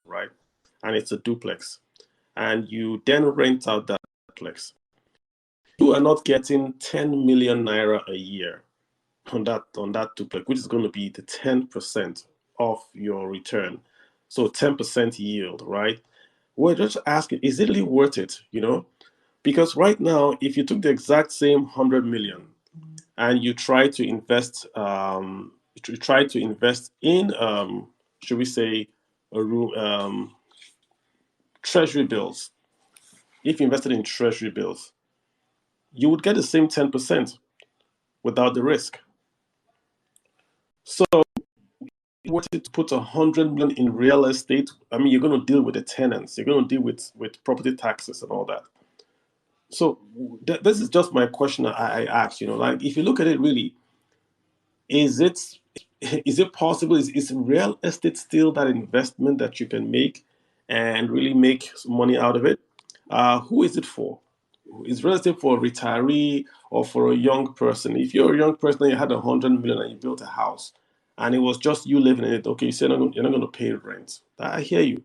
right? And it's a duplex. And you then rent out that duplex. You are not getting 10 million naira a year on that duplex, which is going to be the 10% of your return. So 10% yield, right? We're just asking, is it really worth it? Because right now, if you took the exact same 100 million and you try to invest, in, should we say, a room, treasury bills. If you invested in treasury bills, you would get the same 10% without the risk. So wanted to put 100 million in real estate, I mean, you're going to deal with the tenants, you're going to deal with property taxes and all that. So this is just my question I asked. Like, if you look at it really, is it possible? Is real estate still that investment that you can make and really make some money out of it? Who is it for? Is real estate for a retiree or for a young person? If you're a young person and you had 100 million and you built a house and it was just you living in it, okay, you say you're not going to pay rent. I hear you.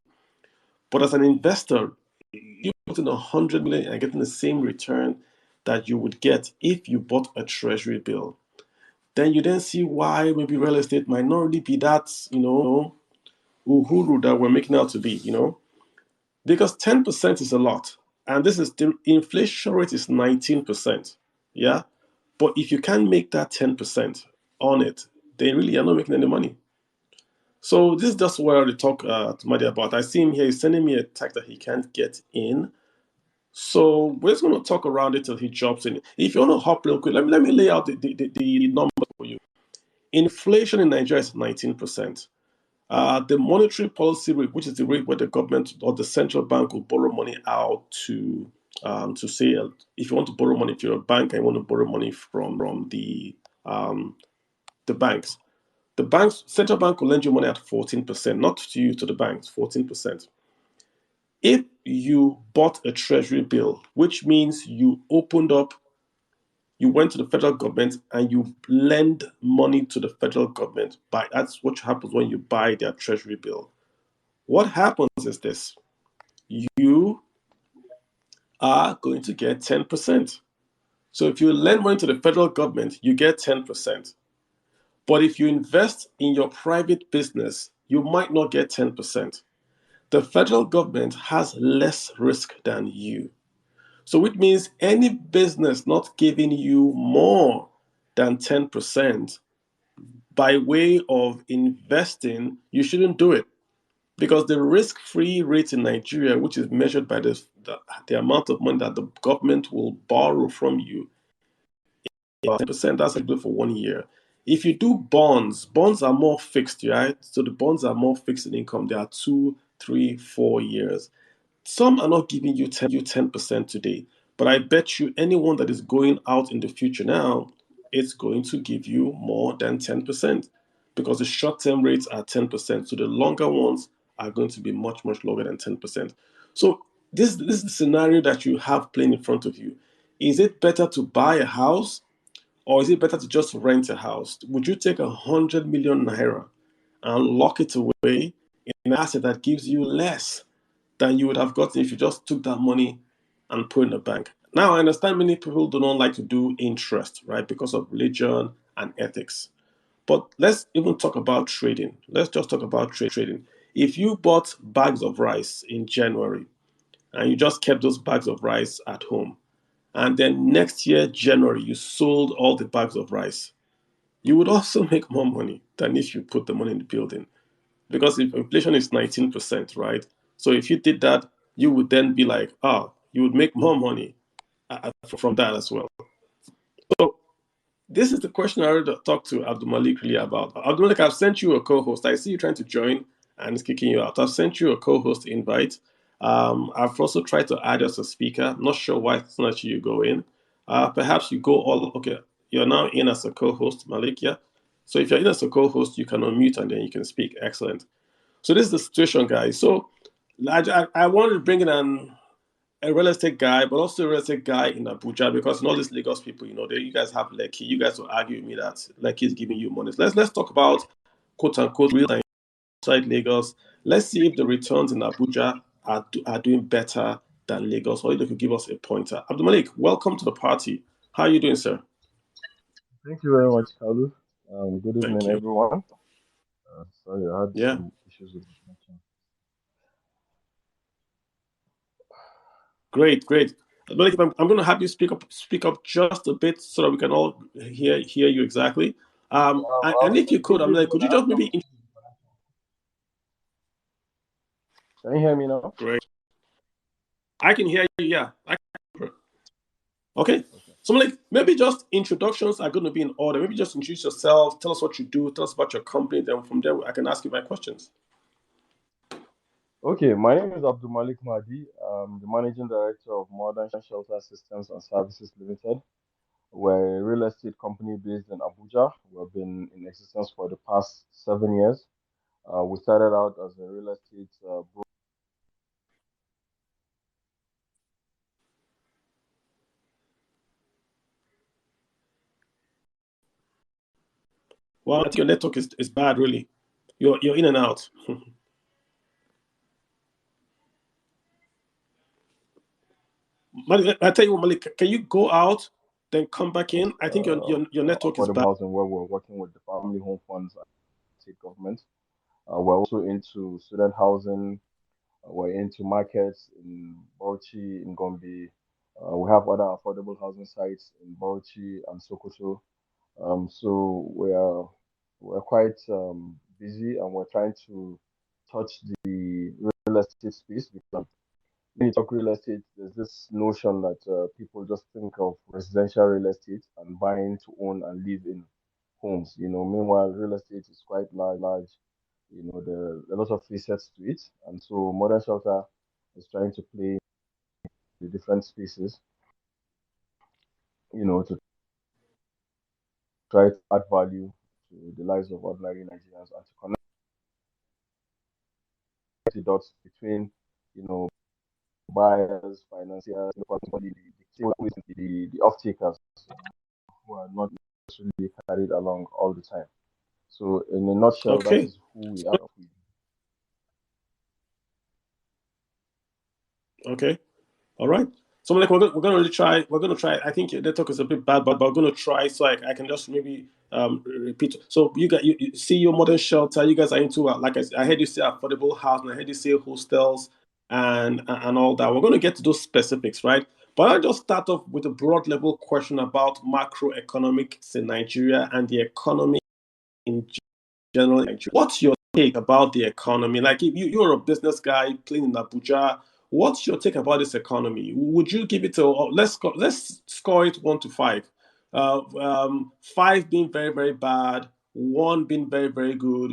But as an investor, you put in 100 million and getting the same return that you would get if you bought a treasury bill. Then you then see why maybe real estate might not really be that, uhuru that we're making out to be. Because 10% is a lot. And the inflation rate is 19%. Yeah. But if you can't make that 10% on it, then really you're not making any money. So this is just what I want to talk to Madi about. I see him here. He's sending me a text that he can't get in. So we're just going to talk around it till he jumps in. If you want to hop real quick, let me lay out the numbers for you. Inflation in Nigeria is 19%. The monetary policy rate, which is the rate where the government or the central bank will borrow money out to say, if you want to borrow money, if you're a bank and you want to borrow money from the banks. Central bank will lend you money at 14%, not to you, to the banks, 14%. If you bought a treasury bill, which means you went to the federal government and you lend money to the federal government. That's what happens when you buy their treasury bill. What happens is this: you are going to get 10%. So if you lend money to the federal government, you get 10%. But if you invest in your private business, you might not get 10%. The federal government has less risk than you. So which means any business not giving you more than 10% by way of investing, you shouldn't do it. Because the risk-free rate in Nigeria, which is measured by the amount of money that the government will borrow from you, is 10%. That's good for 1 year. If you do bonds are more fixed, right? So the bonds are more fixed in income. They are 2, 3, 4 years. Some are not giving you 10% today, but I bet you anyone that is going out in the future now, it's going to give you more than 10% because the short-term rates are 10%. So the longer ones are going to be much, much lower than 10%. So this is the scenario that you have playing in front of you. Is it better to buy a house or is it better to just rent a house? Would you take 100 million naira and lock it away in an asset that gives you less than you would have gotten if you just took that money and put it in a bank? Now, I understand many people do not like to do interest, right, because of religion and ethics. But let's even talk about trading. Let's just talk about trading. If you bought bags of rice in January and you just kept those bags of rice at home, and then next year, January, you sold all the bags of rice, you would also make more money than if you put the money in the building. Because if inflation is 19%, right? So if you did that, you would then be like, you would make more money from that as well. So this is the question I already talked to Abdul Malik really about. Abdul Malik, I've sent you a co-host. I see you trying to join and it's kicking you out. I've sent you a co-host invite. I've also tried to add as a speaker. I'm not sure why it's not you go in. Perhaps you go all, okay, you're now in as a co-host, Malik, yeah? So if you're in as a co-host, you can unmute and then you can speak. Excellent. So this is the situation, guys. So I wanted to bring in a real estate guy, but also a real estate guy in Abuja because all these Lagos people, you guys have Lekki. You guys will argue with me that Lekki is giving you money. Let's talk about quote unquote real time outside Lagos. Let's see if the returns in Abuja are doing better than Lagos, or if they could give us a pointer. Abdul Malik, welcome to the party. How are you doing, sir? Thank you very much, Kalu. Good Thank evening, you. everyone. Sorry, I had Yeah, some issues with the connection. great, great. Abdul Malik, I'm going to have you speak up just a bit so that we can all hear you exactly. And if you could, I'm Good like, evening. could you I had just some maybe issues with the connection. Can you hear me now? great? I can hear you. Yeah. Okay. Okay. So, like, maybe just introductions are going to be in order. Maybe just introduce yourself, tell us what you do, tell us about your company. Then from there, I can ask you my questions. Okay, my name is Abdul Malik Mahdi. I'm the managing director of Modern Shelter Systems and Services Limited. We're a real estate company based in Abuja. We've been in existence for the past 7 years. We started out as a real estate Well, I think your network is bad, really. You're in and out. Malik, I tell you what, Malik, can you go out, then come back in? I think your network is affordable bad. housing where we're working with the family home funds and state government. We're also into student housing. We're into markets in Bauchi, in Gombe. We have other affordable housing sites in Bauchi and Sokoto. So we're quite busy, and we're trying to touch the real estate space because when you talk real estate, there's this notion that people just think of residential real estate and buying to own and live in homes. Meanwhile, real estate is quite large. There are a lot of facets to it, and so Modern Shelter is trying to play the different spaces, to try to add value to the lives of ordinary Nigerians and to connect the dots between, you know, buyers, financiers, the off-takers who are not necessarily carried along all the time. So, in a nutshell, that Okay. is who we are. Okay. All right. So like we're gonna really try. We're gonna try. I think your network is a bit bad, but we're gonna try. So I can just maybe repeat. So you see your modern shelter. You guys are into like I heard you say affordable housing. I heard you say hostels and all that. We're gonna get to those specifics, right? But I'll just start off with a broad level question about macroeconomics in Nigeria and the economy in general. What's your take about the economy? Like, if you're a business guy playing in Abuja, what's your take about this economy? Would you give it a let's score it 1 to 5? Five being very very bad, one being very very good.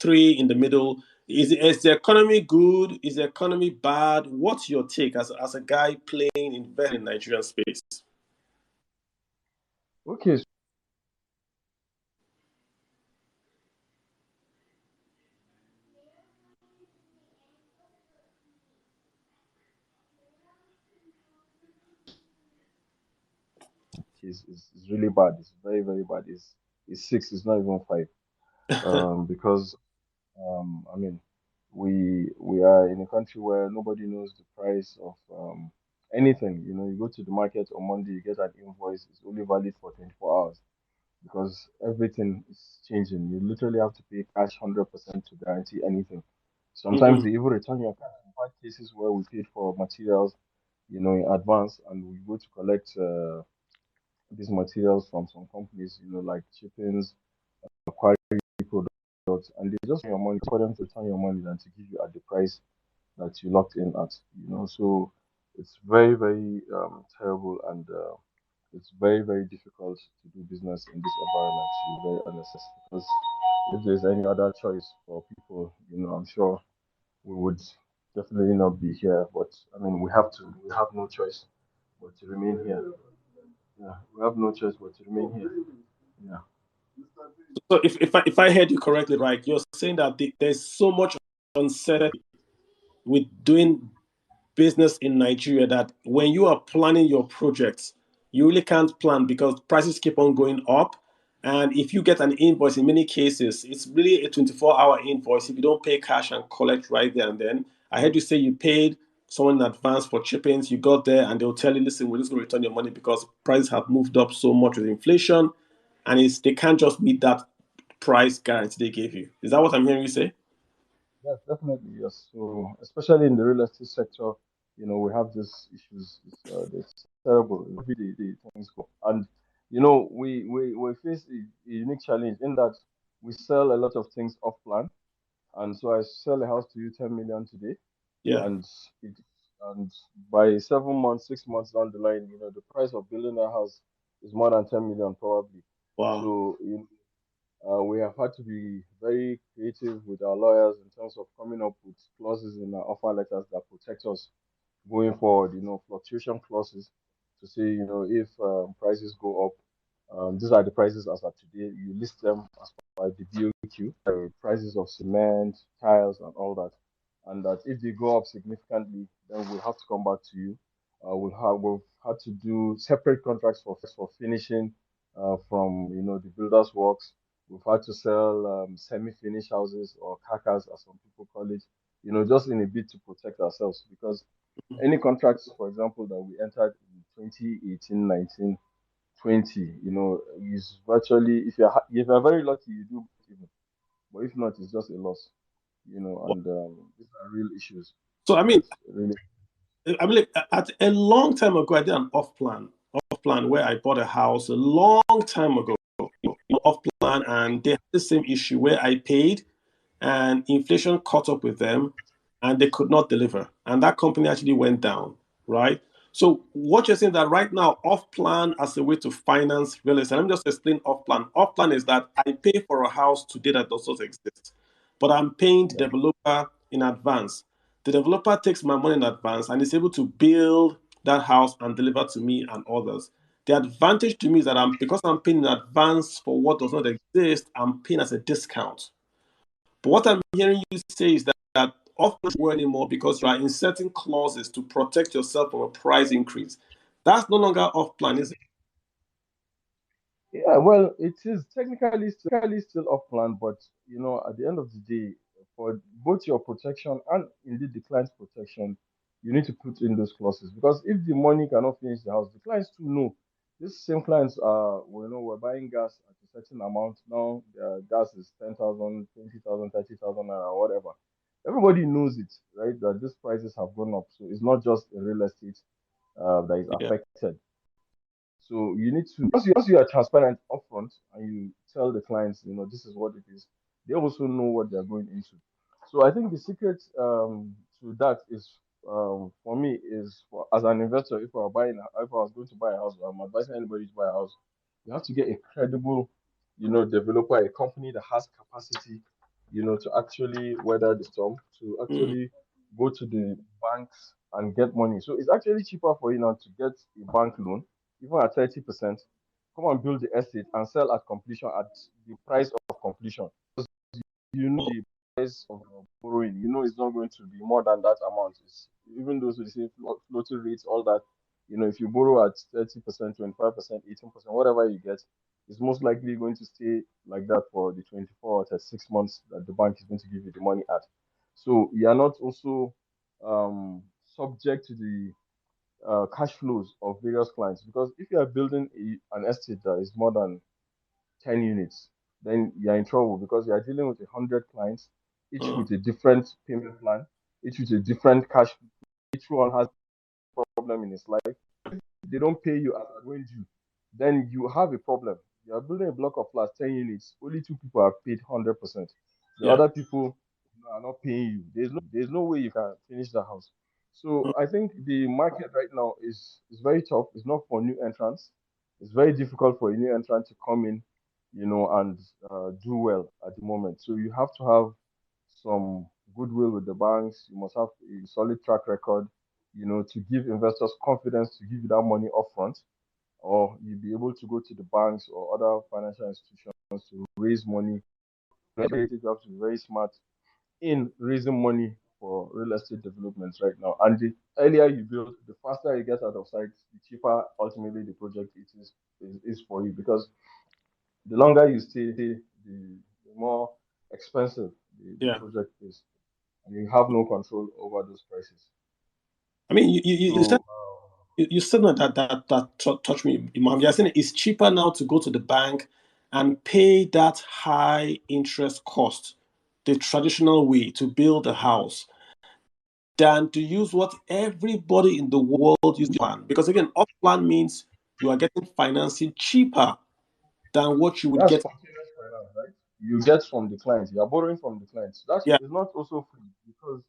Three in the middle. Is the economy good? Is the economy bad? What's your take as a guy playing in very Nigerian space? Okay, so it's really bad. It's very, very bad. It's six. It's not even five. Because I mean, we are in a country where nobody knows the price of anything. You go to the market on Monday, you get an invoice. It's only valid for 24 hours because everything is changing. You literally have to pay cash 100% to guarantee anything. Sometimes Hmm. they even return your cash. We've had cases where we paid for materials, in advance, and we go to collect these materials from some companies, like chippings, quality products, and they just want your money for them to return your money than to give you at the price that you locked in at. So it's very, very terrible, and it's very, very difficult to do business in this environment, to be very honest. Because if there's any other choice for people, I'm sure we would definitely not be here. But I mean, we have no choice but to remain here. Yeah, we have no choice but to remain here. Yeah. So if I heard you correctly, right, you're saying that there's so much uncertainty with doing business in Nigeria that when you are planning your projects, you really can't plan because prices keep on going up. And if you get an invoice, in many cases, it's really a 24-hour invoice if you don't pay cash and collect right there and then. I heard you say you paid someone in advance for chippings. You got there and they'll tell you, listen, we're just going to return your money because prices have moved up so much with inflation. And they can't just meet that price guarantee they gave you. Is that what I'm hearing you say? Yes, definitely, yes. So, especially in the real estate sector, we have these issues. It's terrible. The things go. And, we face a unique challenge in that we sell a lot of things off plan. And so I sell a house to you 10 million today. Yeah. And it, and by 7 months, 6 months down the line, the price of building a house is more than 10 million probably. Wow. So, we have had to be very creative with our lawyers in terms of coming up with clauses in our offer letters that protect us going forward, fluctuation clauses to say, if prices go up, these are the prices as of today. You list them as per the BOQ, the prices of cement, tiles, and all that. And that if they go up significantly, then we'll have to come back to you. We'll have to do separate contracts for finishing from the builders' works. We've had to sell semi-finished houses or carcass, as some people call it, just in a bid to protect ourselves because any contracts, for example, that we entered in 2018, 19, 20, is virtually, if you're very lucky, you do even, but if not, it's just a loss, and these are real issues So I mean, that really. like, at a long time ago, I did an off plan where I bought a house a long time ago, off plan, and they had the same issue where I paid, and inflation caught up with them, and they could not deliver, and that company actually went down, right? So what you're saying that right now, off plan as a way to finance real estate. Let me just explain off plan. Off plan is that I pay for a house today that does not exist, but I'm paying the Yeah. developer in advance. The developer takes my money in advance and is able to build that house and deliver to me and others. The advantage to me is that because I'm paying in advance for what does not exist, I'm paying as a discount. But what I'm hearing you say is that often work anymore because you are inserting clauses to protect yourself from a price increase. That's no longer off plan, is it? Yeah, well, it is technically still off plan, but at the end of the day, for both your protection and indeed the client's protection, you need to put in those clauses because if the money cannot finish the house, the clients too know. These same clients are, we're buying gas at a certain amount now. Their gas is 10,000, 20,000, 30,000, or whatever. Everybody knows it, right? That these prices have gone up. So it's not just a real estate that is Yeah. affected. So you need to once you are transparent upfront and you tell the clients, this is what it is, they also know what they're going into. So I think the secret to that is for me is as an investor, if I was going to buy a house, or I'm advising anybody to buy a house, you have to get a credible, developer, a company that has capacity, to actually weather the storm, to Mm. actually go to the banks and get money. So it's actually cheaper for you now to get a bank loan even at 30%, come and build the estate and sell at completion at the price of completion. The price of borrowing, it's not going to be more than that amount. Even those who say floating rates, all that, if you borrow at 30%, 25%, 18%, whatever you get, it's most likely going to stay like that for the 24 or 36 months that the bank is going to give you the money at. So you are not also subject to the cash flows of various clients. Because if you are building an estate that is more than 10 units, then you're in trouble because you are dealing with 100 clients, each Mm. with a different payment plan, each with a different cash. Each one has a problem in his life. They don't pay you as when due, then you have a problem. You are building a block of flats, 10 units, only two people are paid 100%. The Yeah. other people are not paying you. There's no way you can finish the house. So Mm. I think the market right now is very tough. It's not for new entrants. It's very difficult for a new entrant to come in, and do well at the moment. So you have to have some goodwill with the banks. You must have a solid track record, to give investors confidence to give you that money upfront, or you'll be able to go to the banks or other financial institutions to raise money. You have to be very smart in raising money for real estate developments right now. And the earlier you build, the faster you get out of sight, the cheaper ultimately the project is for you because The longer you stay, the more expensive the Yeah. project is, and you have no control over those prices. I mean, you said So you said that touched me, Imam. You're saying it's cheaper now to go to the bank and pay that high interest cost, the traditional way to build a house, than to use what everybody in the world uses plan. Because again, off plan means you are getting financing cheaper than what you would that's get. continuous finance, right? You get from the clients. You are borrowing from the clients. That Yeah, is not also free because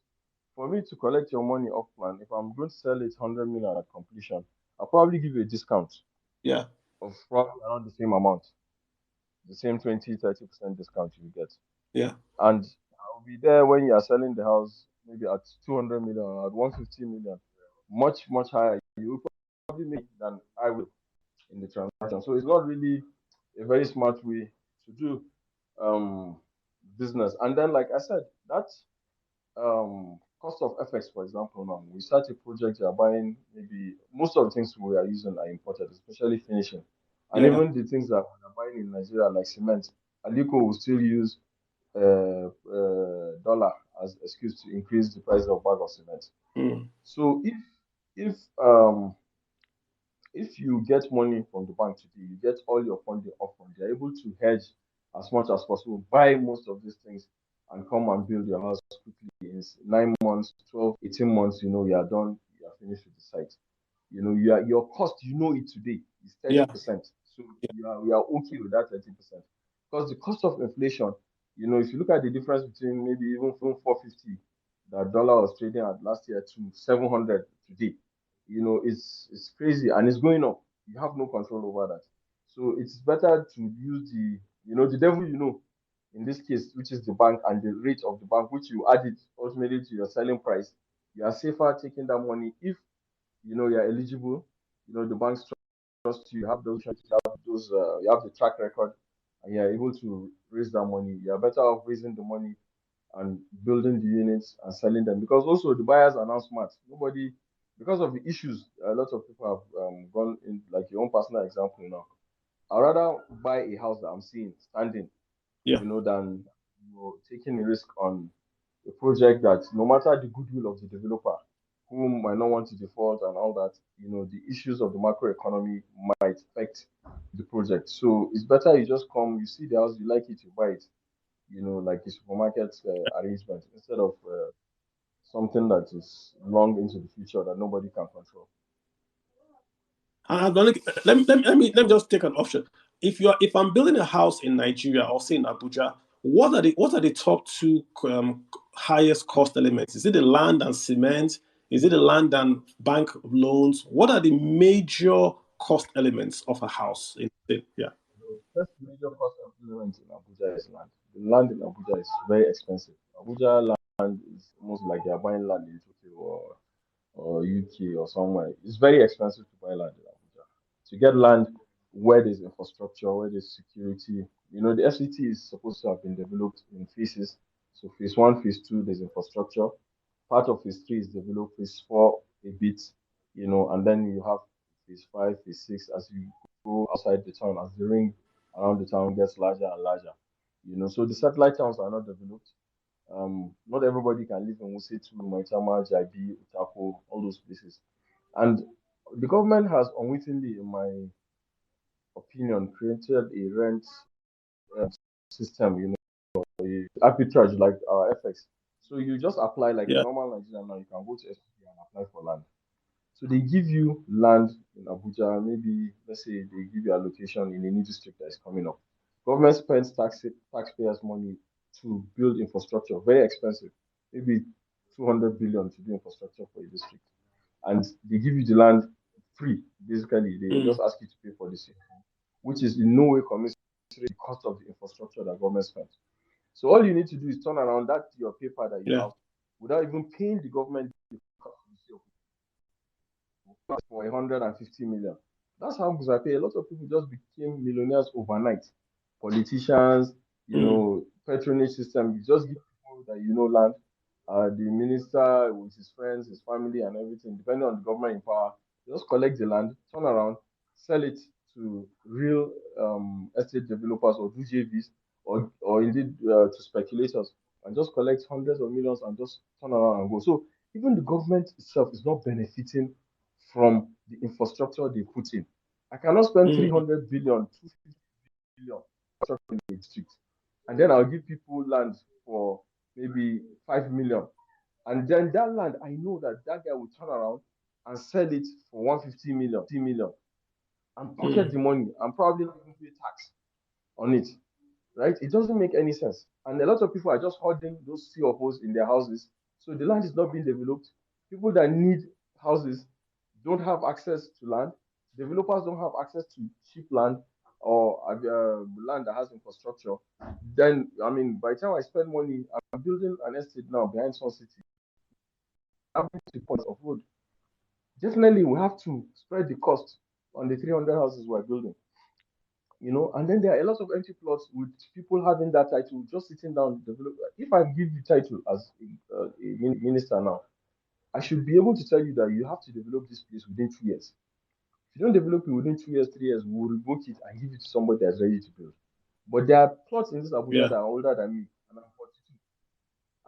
for me to collect your money off plan, if I'm going to sell it 100 million at completion, I'll probably give you a discount yeah, of probably around the same amount, the same 20-30% discount you get. yeah, And I'll be there when you are selling the house, maybe at 200 million or at 150 million, much, much higher. You will probably make than I will in the transaction. So it's not really a very smart way to do um, business. And then, like I said, that cost of FX, for example, now we start a project, you are buying maybe most of the things we are using are imported, especially finishing. And yeah. even the things that we are buying in Nigeria, like cement, Aliko will still use dollar as excuse to increase the price of bag of cement. Mm, So if um if you get money from the bank today, you get all your funding upfront, you're able to hedge as much as possible, buy most of these things, and come and build your house quickly in 9 months, 12, 18 months, you are done, you are finished with the site. Your cost, it today is yeah, 30%. So yeah. we are okay with that 30%. Because the cost of inflation, if you look at the difference between maybe even from 450 that dollar was trading at last year to 700 today, it's crazy and it's going up. You have no control over that. So it's better to use the devil in this case, which is the bank and the rate of the bank, which you add it ultimately to your selling price. You are safer taking that money if you're eligible. The banks trust you. You have you have the track record, and you're able to raise that money. You're better off raising the money and building the units and selling them because also the buyers are now smart. Nobody, because of the issues, a lot of people have gone in, like your own personal example now. I'd rather buy a house that I'm seeing standing, Yeah. than taking a risk on a project that no matter the goodwill of the developer, who might not want to default and all that, the issues of the macroeconomy might affect the project. So it's better you just come, you see the house, you like it, you buy it, like a supermarket arrangement instead of something that is long into the future that nobody can control. Let me just take an option. If I'm building a house in Nigeria or say in Abuja, what are the top two highest cost elements? Is it the land and cement? Is it the land and bank loans? What are the major cost elements of a house? Yeah, The first major cost of element in Abuja is land. The land in Abuja is very expensive. Abuja land is almost like you're buying land in Tokyo or UK or somewhere. It's very expensive to buy land in Abuja. To get land where there's infrastructure, where there's security, the FCT is supposed to have been developed in phases. So phase one, phase two, there's infrastructure. Part of phase three is developed, phase four a bit, and then you have phase five, phase six as you go outside the town, as the ring around the town gets larger and larger. So the satellite towns are not developed. Not everybody can live in Wusetu, Maitama, Jabi, Utako, all those places. And the government has unwittingly, in my opinion, created a rent um, system, arbitrage like FX. So you just apply like a yeah. normal Nigerian now. You can go to FCT and apply for land. So they give you land in Abuja. Maybe let's say they give you a location in a new district that is coming up. Government spends taxpayers' money to build infrastructure, very expensive, maybe 200 billion to do infrastructure for a district, and they give you the land free. Basically, they Mm, just ask you to pay for this, which is in no way commensurate with the cost of the infrastructure that government spends. So all you need to do is turn around that your paper that you yeah. have without even paying the government for 150 million. That's how much I pay. A lot of people just became millionaires overnight. Politicians, Mm, patronage system. You just give people that land. The minister with his friends, his family, and everything, depending on the government in power, they just collect the land, turn around, sell it to real estate developers or do JVs or indeed to speculators and just collect hundreds of millions and just turn around and go. So even the government itself is not benefiting from the infrastructure they put in. I cannot spend Mm, 300 billion, 250 billion in the district, and then I'll give people land for maybe 5 million. And then that land, I know that that guy will turn around and sell it for 150 million, 50 million, and pocket mm, the money and probably not even pay tax on it, right? It doesn't make any sense. And a lot of people are just hoarding those CFOs in their houses. So the land is not being developed. People that need houses don't have access to land. Developers don't have access to cheap land or land that has infrastructure. Then, I mean, by the time I spend money, I'm building an estate now behind Sun City. I'm to points of road. Definitely, we have to spread the cost on the 300 houses we're building. And then there are a lot of empty plots with people having that title, just sitting down, develop. If I give you title as a minister now, I should be able to tell you that you have to develop this place within 2 years. If you don't develop it within 2 years, 3 years, we'll revoke it and give it to somebody that's ready to build. But there are plots in this Abuja yeah. that are older than me, and I'm 42,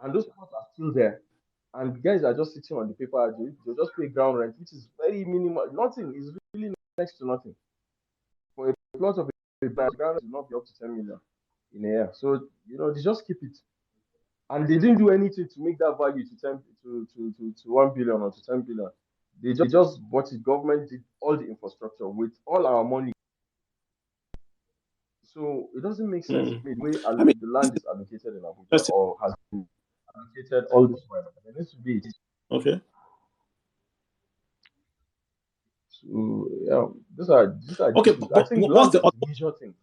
and those plots are still there. And guys are just sitting on the paper. They just pay ground rent, which is very minimal. Nothing is really next to nothing. For a plot of a ground rent will not be up to 10 million in a year. So they just keep it, and they didn't do anything to make that value to 1 billion or to 10 billion. They just bought it. Government did all the infrastructure with all our money. So it doesn't make sense Mm. to me the way I mean, the land is allocated in Abuja that's or has been allocated all this while. There needs to be. okay. So yeah, these are the Okay, issues. I but think what's land the is the major thing.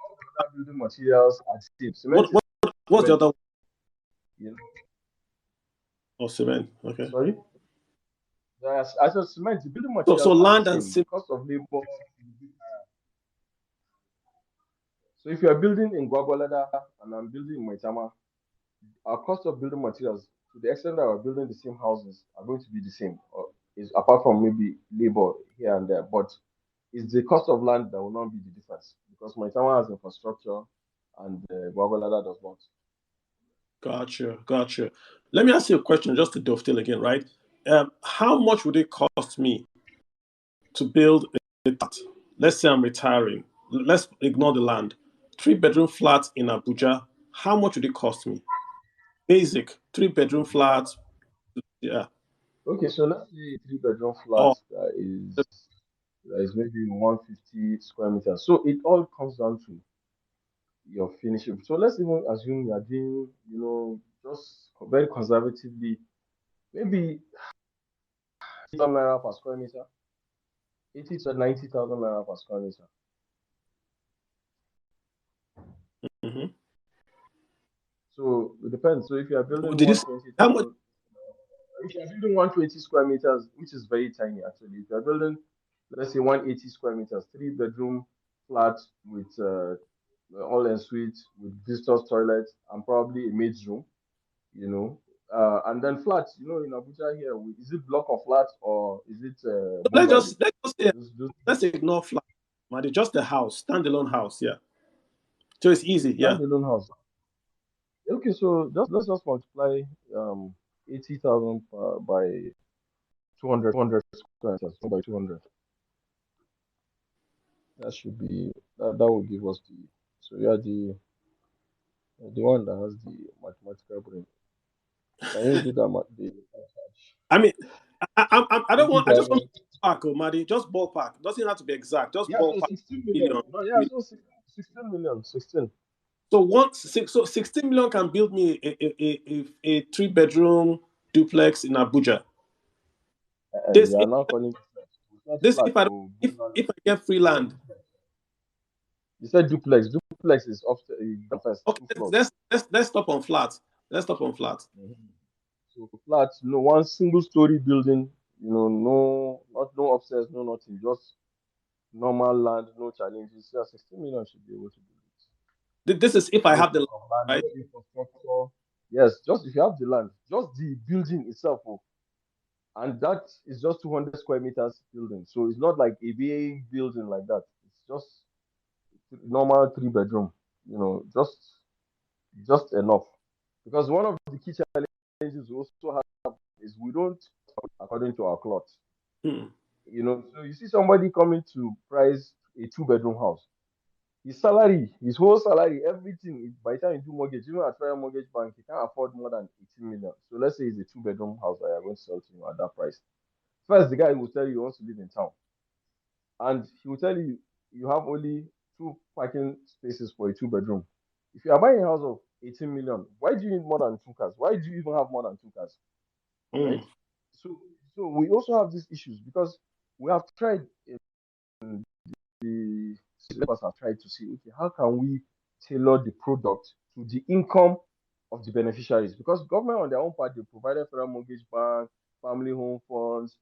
All the other building materials are the same. what, Cement is what what's the cement. other You know. oh, cement? Okay. Sorry. As a cement, the building So materials are the land and same. The cement. cost of labor. So if you are building in Gwagwalada and I'm building in Maitama, our cost of building materials, to the extent that we're building the same houses, are going to be the same. Or is apart from maybe labor here and there, but it's the cost of land that will not be the difference because Maitama has infrastructure and Gwagwalada does not. Gotcha, gotcha. Let me ask you a question just to dovetail again, right? How much would it cost me to build a flat? Let's say I'm retiring. Let's ignore the land. Three-bedroom flat in Abuja. How much would it cost me? Basic three-bedroom flat. Yeah. Okay, so let's say a three-bedroom flat Or that is maybe 150 square meters. So it all comes down to your finishing. So let's even assume you are doing, just very conservatively, maybe 80,000 naira per square meter, 80 to 90,000 naira per square meter. mhm. So it depends. So if you are building Did you say how much? 120,000, if you are building 120 square meters, which is very tiny actually, if you are building, let's say 180 square meters, three-bedroom flat with all en suite with visitors toilet and probably a maid's room, you know. And then flats, in Abuja here, is it block of flats or is it Let's bungalow? just let's just say Those let's ignore flat. Just the house, standalone house. Yeah. So it's easy. Yeah. standalone house. Okay, so let's just multiply 80,000 by 200 square meters by 200. That should be that will give us the. So you are the one that has the mathematical brain. Can you do that? The I mean, I don't want. I just want 80,000. ballpark, oh, Madi. Just ballpark. Doesn't have to be exact. Just Yeah, so ballpark. 16 million. Million. No, yeah, so 16 million. 16. So 16 million can build me a three-bedroom duplex in Abuja. This You are if now calling duplex. It's not this flat if I don't, or bungalow. if I get free Yeah, land. duplex. You said duplex. Duplex is off the first Okay, two floors. let's stop on flat. Let's stop on flat. Mhm. So flat, one single story building, no upstairs, no nothing, just normal land, no challenges. Yeah, 16 million should be able to do it. This is if I No have the cost land, of land, right? no infrastructure. Yes, just if you have the land, just the building itself. Oh, and that is just 200 square meters building. So it's not like a big building like that. It's just normal 3 bedroom. Just enough. Because one of the key challenges we also have is we don't according to our cloth. Mm. So you see somebody coming to price a 2 bedroom house. His salary, his whole salary, everything, by the time you do mortgage, even at Fire Mortgage Bank, he can't afford more than 18 million. So let's say it's a 2 bedroom house that you're going to sell to him at that price. First, the guy will tell you he wants to live in town. And he will tell you you have only two parking spaces for a 2 bedroom. If you are buying a house of 18 million, why do you need more than two cars? Why do you even have more than two cars? Right? Mm. So we also have these issues because we have tried the developers have tried to see, okay, how can we tailor the product to the income of the beneficiaries? Because government on their own part, they provided federal mortgage bank, family home funds,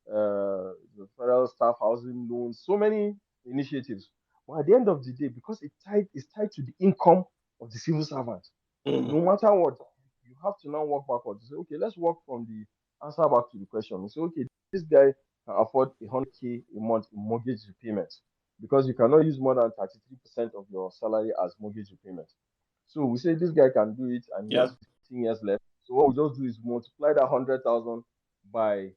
the federal staff housing loans, so many initiatives. But at the end of the day, because it's tied to the income of the civil servant, Mm. no matter what, you have to now work backwards. You say, okay, let's work from the answer back to the question. You say, okay, this guy can afford 100K a month in mortgage repayment because you cannot use more than 33% of your salary as mortgage repayment. So we say this guy can do it and he Yeah. has 15 years left. So what we just do is multiply that 100,000 by,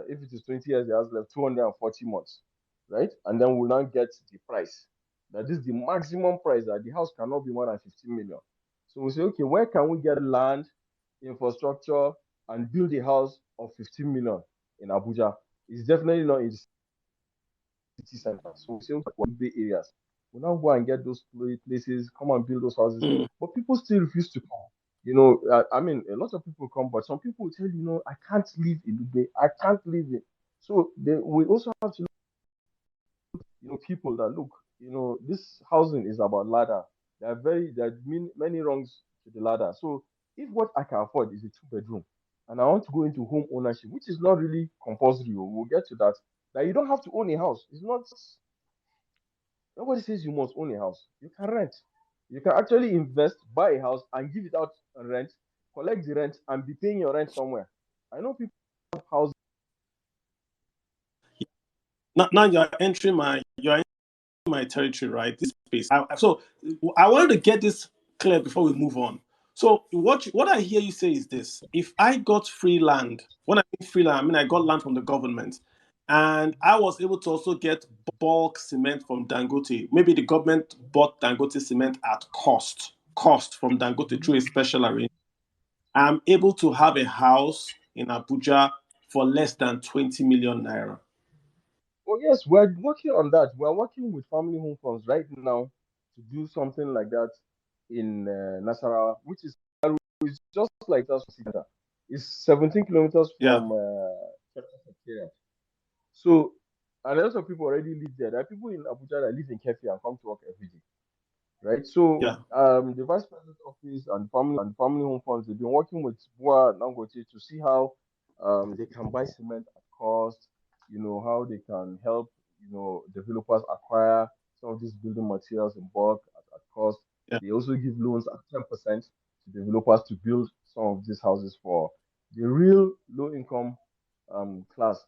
if it is 20 years, he has left 240 months, right? And then we'll now get the price. That is the maximum price that the house cannot be more than 15 million. So we say, okay, where can we get land, infrastructure, and build a house of 15 million in Abuja? It's definitely not in the city center. So we say, okay, what Bay areas? We now go and get those places, come and build those houses. Mm. But people still refuse to come. I mean, a lot of people come, but some people will tell you, I can't live in Dubai. I can't live in. So we also have to people that look, this housing is about ladder. There are many rungs to the ladder. So if what I can afford is a 2 bedroom and I want to go into home ownership, which is not really compulsory, we'll get to that you don't have to own a house. It's not, nobody says you must own a house. You can rent. You can actually invest, buy a house and give it out on rent, collect the rent and be paying your rent somewhere. I know people have houses. Now you're my territory, right? This space. So I wanted to get this clear before we move on. So what I hear you say is this: if I got free land, when I mean free land, I mean I got land from the government, and I was able to also get bulk cement from Dangote. Maybe the government bought Dangote cement at cost from Dangote through a special arrangement. I'm able to have a house in Abuja for less than 20 million naira. Oh yes, we're working on that. We're working with family home funds right now to do something like that in Nasarawa, which is just like that center. It's 17 kilometers Yeah, from Secretariat. So, and a lot of people already live there. There are people in Abuja that live in Kefi and come to work every day, right? So, yeah, the vice president's office and family home funds, they've been working with Bua and Dangote to see how they can buy cement at cost, how they can help, developers acquire some of these building materials in bulk at cost. yeah. They also give loans at 10% to developers to build some of these houses for the real low income class.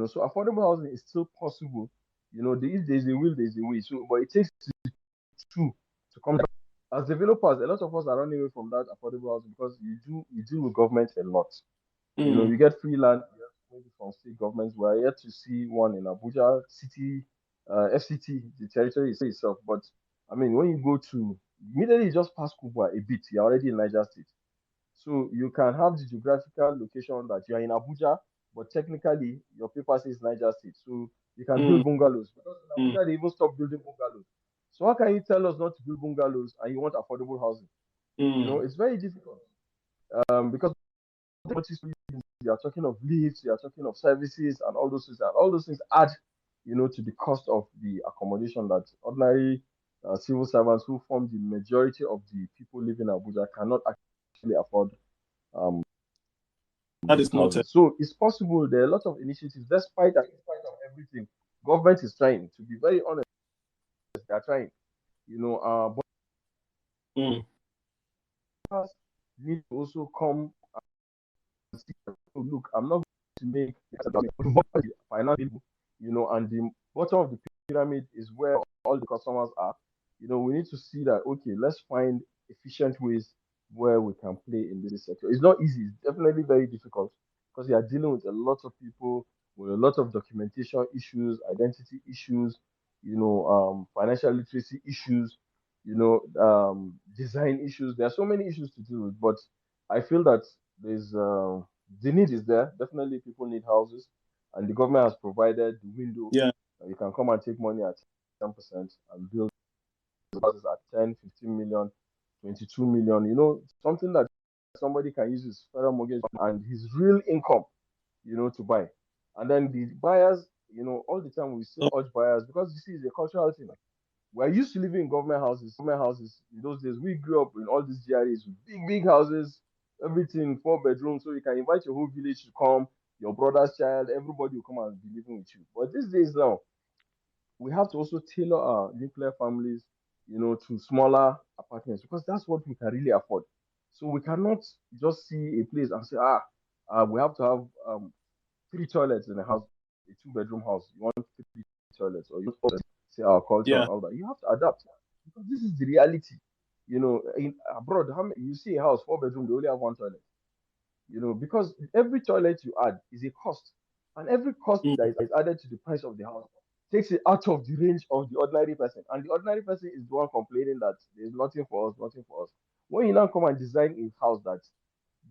So affordable housing is still possible. If there's a will, there's a way. So, but it takes two to come down. As developers, a lot of us are running away from that affordable housing because you deal with government a lot. Mm. You get free land, maybe from state governments. We are yet to see one in Abuja city, FCT, the territory itself. But I mean, when you go to immediately you just pass Kubwa a bit, you're already in Niger State. So you can have the geographical location that you are in Abuja, but technically your paper says Niger State. So you can build Mm. bungalows because in Mm. Abuja they even stopped building bungalows. So how can you tell us not to build bungalows and you want affordable housing? Mm. It's very difficult. Because you are talking of lifts, you are talking of services and all those things, and all those things add, to the cost of the accommodation that ordinary civil servants who form the majority of the people living in Abuja cannot actually afford um, That these is noted. houses. So it's possible. There are a lot of initiatives, despite and in spite of everything. Government is trying. To be very honest, they are trying. Mm. But need to also come and see. Look, I'm not to make finance available, and the bottom of the pyramid is where all the customers are. We need to see that, okay, let's find efficient ways where we can play in this sector. It's not easy, it's definitely very difficult because you are dealing with a lot of people with a lot of documentation issues, identity issues, financial literacy issues, design issues. There are so many issues to deal with, but I feel that there's the need is there. Definitely, people need houses, and the government has provided the window. Yeah. You can come and take money at 10% and build houses at 10, 15 million, 22 million. Something that somebody can use his federal mortgage and his real income, to buy. And then the buyers, all the time we still Oh, urge buyers because you see, it's a cultural thing. We're used to living in government houses. Government houses in those days, we grew up in all these GRAs with big, big houses, everything 4 bedrooms, so you can invite your whole village to come, your brother's child, everybody will come and be living with you. But these days now, we have to also tailor our nuclear families, to smaller apartments because that's what we can really afford. So we cannot just see a place and say, we have to have 3 toilets in a house, a 2 bedroom house. You want 3 toilets, or you want say our culture yeah. and all that. You have to adapt because this is the reality. In abroad, how many, you see a house 4 bedroom, they only have one toilet. Because every toilet you add is a cost, and every cost Mm, that is added to the price of the house takes it out of the range of the ordinary person, and the ordinary person is the one complaining that there's nothing for us, nothing for us. When you now come and design a house that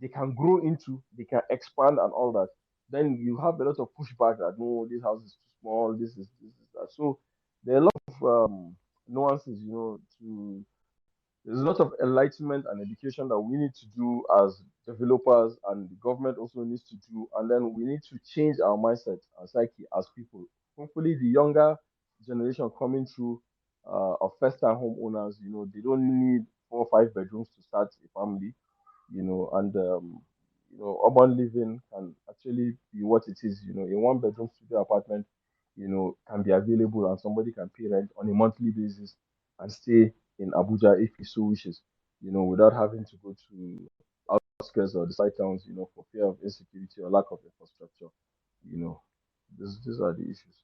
they can grow into, they can expand and all that, then you have a lot of pushback that no, this house is too small, this is that. So there are a lot of nuances, to there's a lot of enlightenment and education that we need to do as developers, and the government also needs to do. And then we need to change our mindset and psyche as people. Hopefully, the younger generation coming through of first-time homeowners, they don't need 4 or 5 bedrooms to start a family, and urban living can actually be what it is. A one-bedroom studio apartment, can be available, and somebody can pay rent on a monthly basis and stay in Abuja if he so wishes, without having to go to outskirts or the side towns, for fear of insecurity or lack of infrastructure. You know, these are the issues.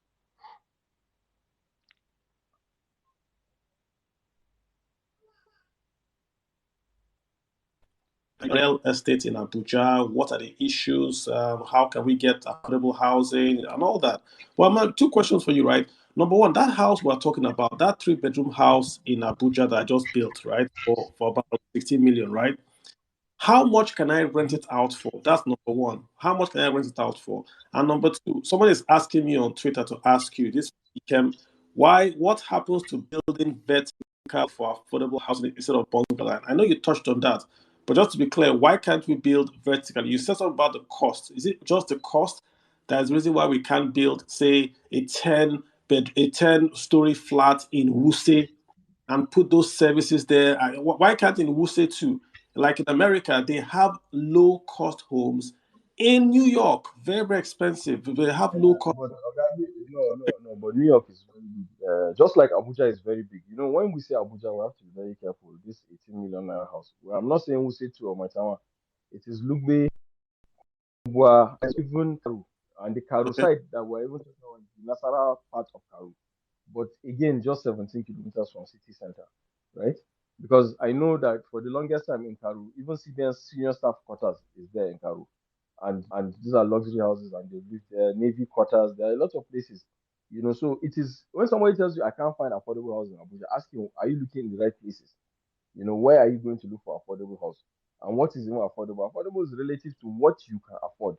real estate in Abuja? What are the issues? How can we get affordable housing and all that? Well, my two questions for you, right? Number one, that house we're talking about, that 3 bedroom house in Abuja that I just built, right, for about 16 million, right? How much can I rent Mhm. it out for? That's number one. How much can I rent it out for? And number two, someone is asking me on Twitter to ask you this weekend, what happens to building vertical for affordable housing instead of bungalow? I know you touched on that, but just to be clear, why can't we build vertically? You said something about the cost. Is it just the cost that is the reason why we can't build, say, a 10-story flat in Wuse and put those services there? Why can't in Wuse too? Like in America, they have low cost homes in New York, very, very expensive. They have low cost. But no. But New York is very big. Just like Abuja is very big. When we say Abuja, we have to be very careful. This 18 million naira house. Well, I'm not saying we say two or Maitama. It is Lugbe, Bua, even Karu, and the Karu Okay. side that we're even talking about, the Nasara part of Karu. But again, just 17 kilometers from city center, right? Because I know that for the longest time in Karu, even senior staff quarters is there in Karu, and these are luxury houses, and they live there. Navy quarters, there are a lot of places, So it is when somebody tells you I can't find affordable house in Abuja, ask him, are you looking in the right places? Where are you going to look for affordable house? And what is even affordable? Affordable is relative to what you can afford.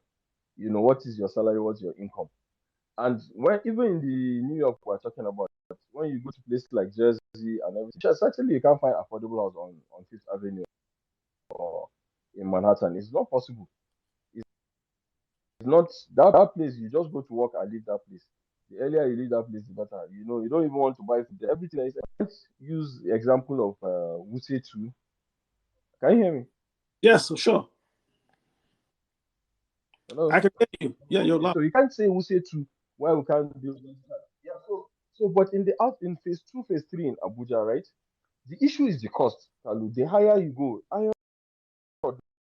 What is your salary? What's your income? And when even in the New York we're talking about, when you go to places like Jersey and everything, certainly you can't find affordable house on Fifth Avenue or in Manhattan. It's not possible. It's not that place. You just go to work and leave that place. The earlier you leave that place, the better. You don't even want to buy food there. Everything is. Let's use the example of Wuse 2. Can you hear me? Yes, so sure. I Hello. can hear you. Yeah, you're Okay, loud. so you can't say Wuse 2 why we can't build. Yeah. So but in the out in phase 2, phase 3 in Abuja, right? The issue is the cost, Kalu. The higher you go, higher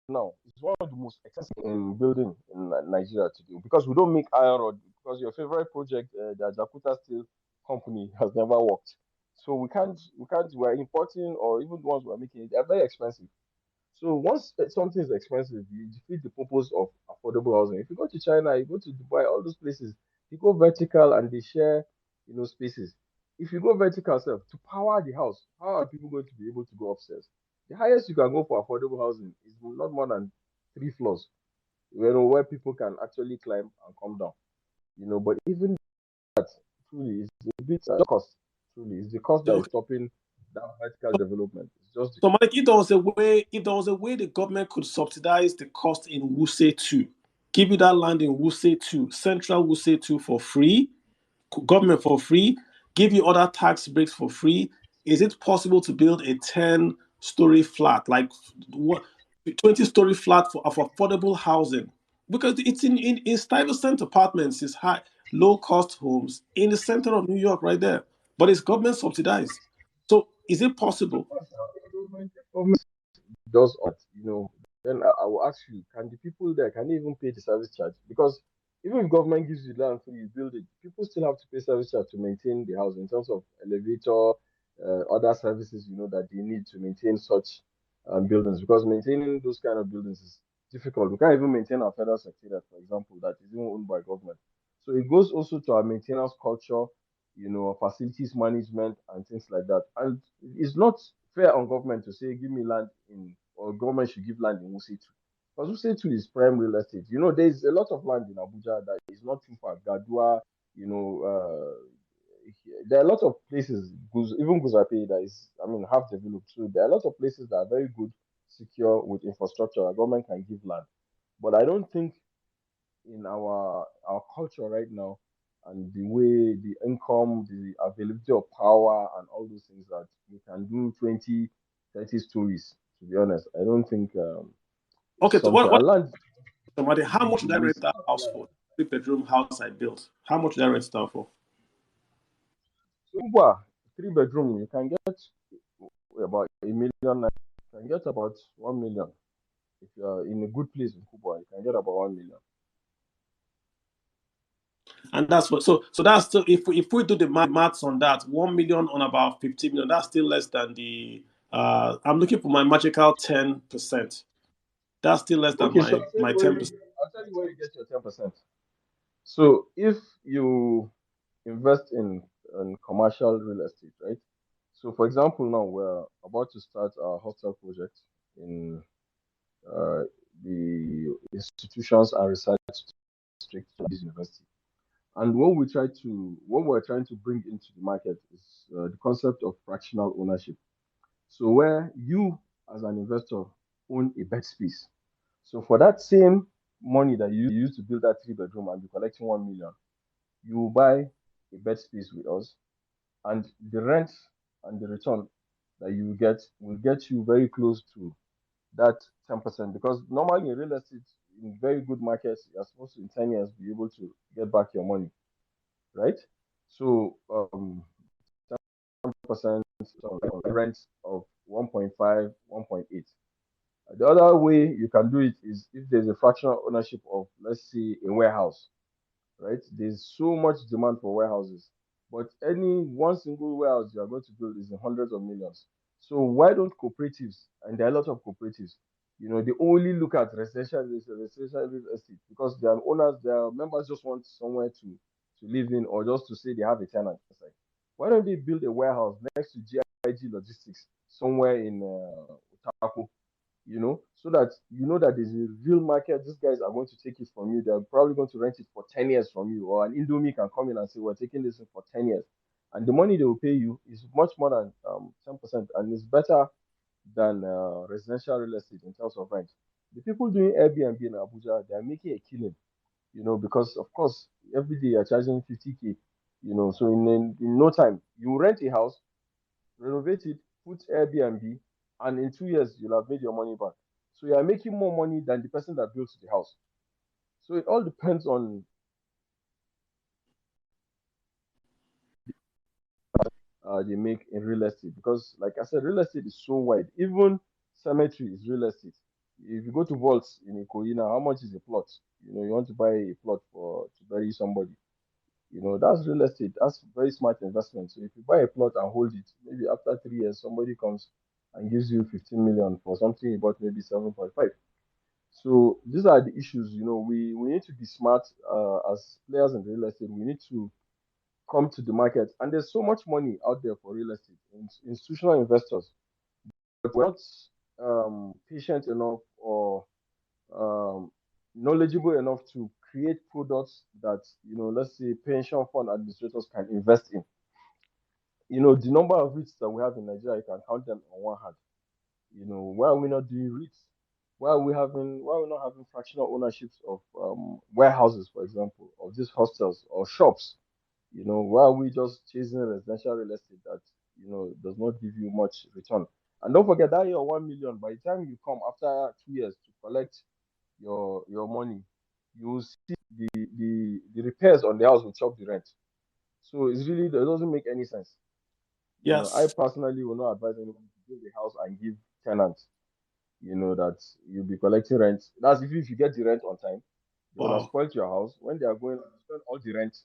now is one of the most expensive in building in Nigeria today because we don't make iron rod because your favorite project, the Jakarta Steel Company, has never worked. So we're importing or even the ones we're making, they're very expensive. So once something is expensive, you defeat the purpose of affordable housing. If you go to China, you go to Dubai, all those places, you go vertical and they share, spaces. If you go vertical self to power the house, how are people going to be able to go upstairs? The highest you can go for affordable housing is not more than 3 floors, where people can actually climb and come down. But even that truly is a bit cost. Truly, it's the cost that is Okay. stopping that vertical development. It's just the So, Mike, if there was a way the government could subsidize the cost in Wuse 2, give you that land in Wuse 2, central Wuse 2 for free, government for free, give you other tax breaks for free, is it possible to build a 10-story flat, like what 20-story flat of affordable housing? Because it's in Stuyvesant apartments, is high, low cost homes in the center of New York, right there. But it's government subsidized. So is it possible? government does art, then I will ask you, can the people there can they even pay the service charge? Because even if government gives you land free, you build it, people still have to pay service charge to maintain the house in terms of elevator, other services, that they need to maintain such buildings. Because maintaining those kind of buildings is difficult. We can't even maintain our federal secretariat, for example, that is even owned by government. So it goes also to our maintenance culture, facilities management and things like that. And it's not fair on government to say, give me land in, or government should give land in Wuse 2. Because Wuse 2 is prime real estate. There's a lot of land in Abuja that is not too far. Gadua, there are a lot of places, even Guzape, that is, half developed. So there are a lot of places that are very good, secure with infrastructure that government can give land. But I don't think in our culture right now and the way the income, the availability of power and all those things that we can do 20, 30 stories. To be honest, I don't think it's Okay, so something. And land somebody, how much did I rent is that house for? 3 bedroom house I built. How much did I rent it out for? Uber 3 bedroom. You can get about a million. You can get about 1 million if you are in a good place in Kubwa. You can get about 1 million. And that's what. So that's still, if we do the maths on that, 1 million on about 15 million. That's still less than the. I'm looking for my magical 10%. That's still less than Okay, so my 10%. I'll tell you where you get your 10%. So if you invest in commercial real estate, right? So for example, now we're about to start our hostel project in uh, the institutions and research district of this university. And what we're trying to bring into the market is the concept of fractional ownership. So where you, as an investor, own a bed space. So for that same money that you use to build that 3 bedroom and be collecting 1 million, you will buy a bed space with us, and the rent and the return that you get will get you very close to that 10%. Because normally in real estate, in very good markets, you're supposed to in 10 years be able to get back your money, right? So 10% rent of 1.5, 1.8. The other way you can do it is if there's a fractional ownership of, let's say, a warehouse, right? There's so much demand for warehouses, but any one single warehouse you are going to build is in hundreds of millions. So why don't cooperatives, and there are a lot of cooperatives, they only look at residential real estate because their owners, their members just want somewhere to live in or just to say they have a tenant inside. Why don't they build a warehouse next to GIG Logistics somewhere in Otaku, so that you know that there's a real market. These guys are going to take it from you. They're probably going to rent it for 10 years from you, or an Indomie can come in and say, we're taking this in for 10 years. And the money they will pay you is much more than 10%, and it's better than residential real estate in terms of rent. The people doing Airbnb in Abuja, they're making a killing, because of course, every day you're charging 50K, so in no time, you rent a house, renovate it, put Airbnb, and in 2 years you'll have made your money back. So you are making more money than the person that built the house. So it all depends on they make in real estate because, like I said, real estate is so wide. Even cemetery is real estate. If you go to vaults in Ikoyi now, how much is a plot? You want to buy a plot for to bury somebody. That's real estate. That's very smart investment. So if you buy a plot and hold it, maybe after 3 years, somebody comes and gives you 15 million for something you bought maybe 7.5. So these are the issues. We need to be smart as players in real estate. We need to come to the market, and there's so much money out there for real estate. Institutional investors, but we're not patient enough or um, knowledgeable enough to create products that let's say pension fund administrators can invest in. The number of REITs that we have in Nigeria, you can count them on one hand. Why are we not doing REITs? Why are we not having fractional ownerships of warehouses, for example, of these hostels or shops? Why are we just chasing residential real estate that does not give you much return? And don't forget that your 1 million, by the time you come after 2 years to collect your money, you will see the repairs on the house will chop the rent. So it doesn't make any sense. I Yes. personally will not advise anyone to build a house and give tenants, that you'll be collecting rent. That's if you get the rent on time. They will have Wow. spoiled your house. When they are going to spend all the rent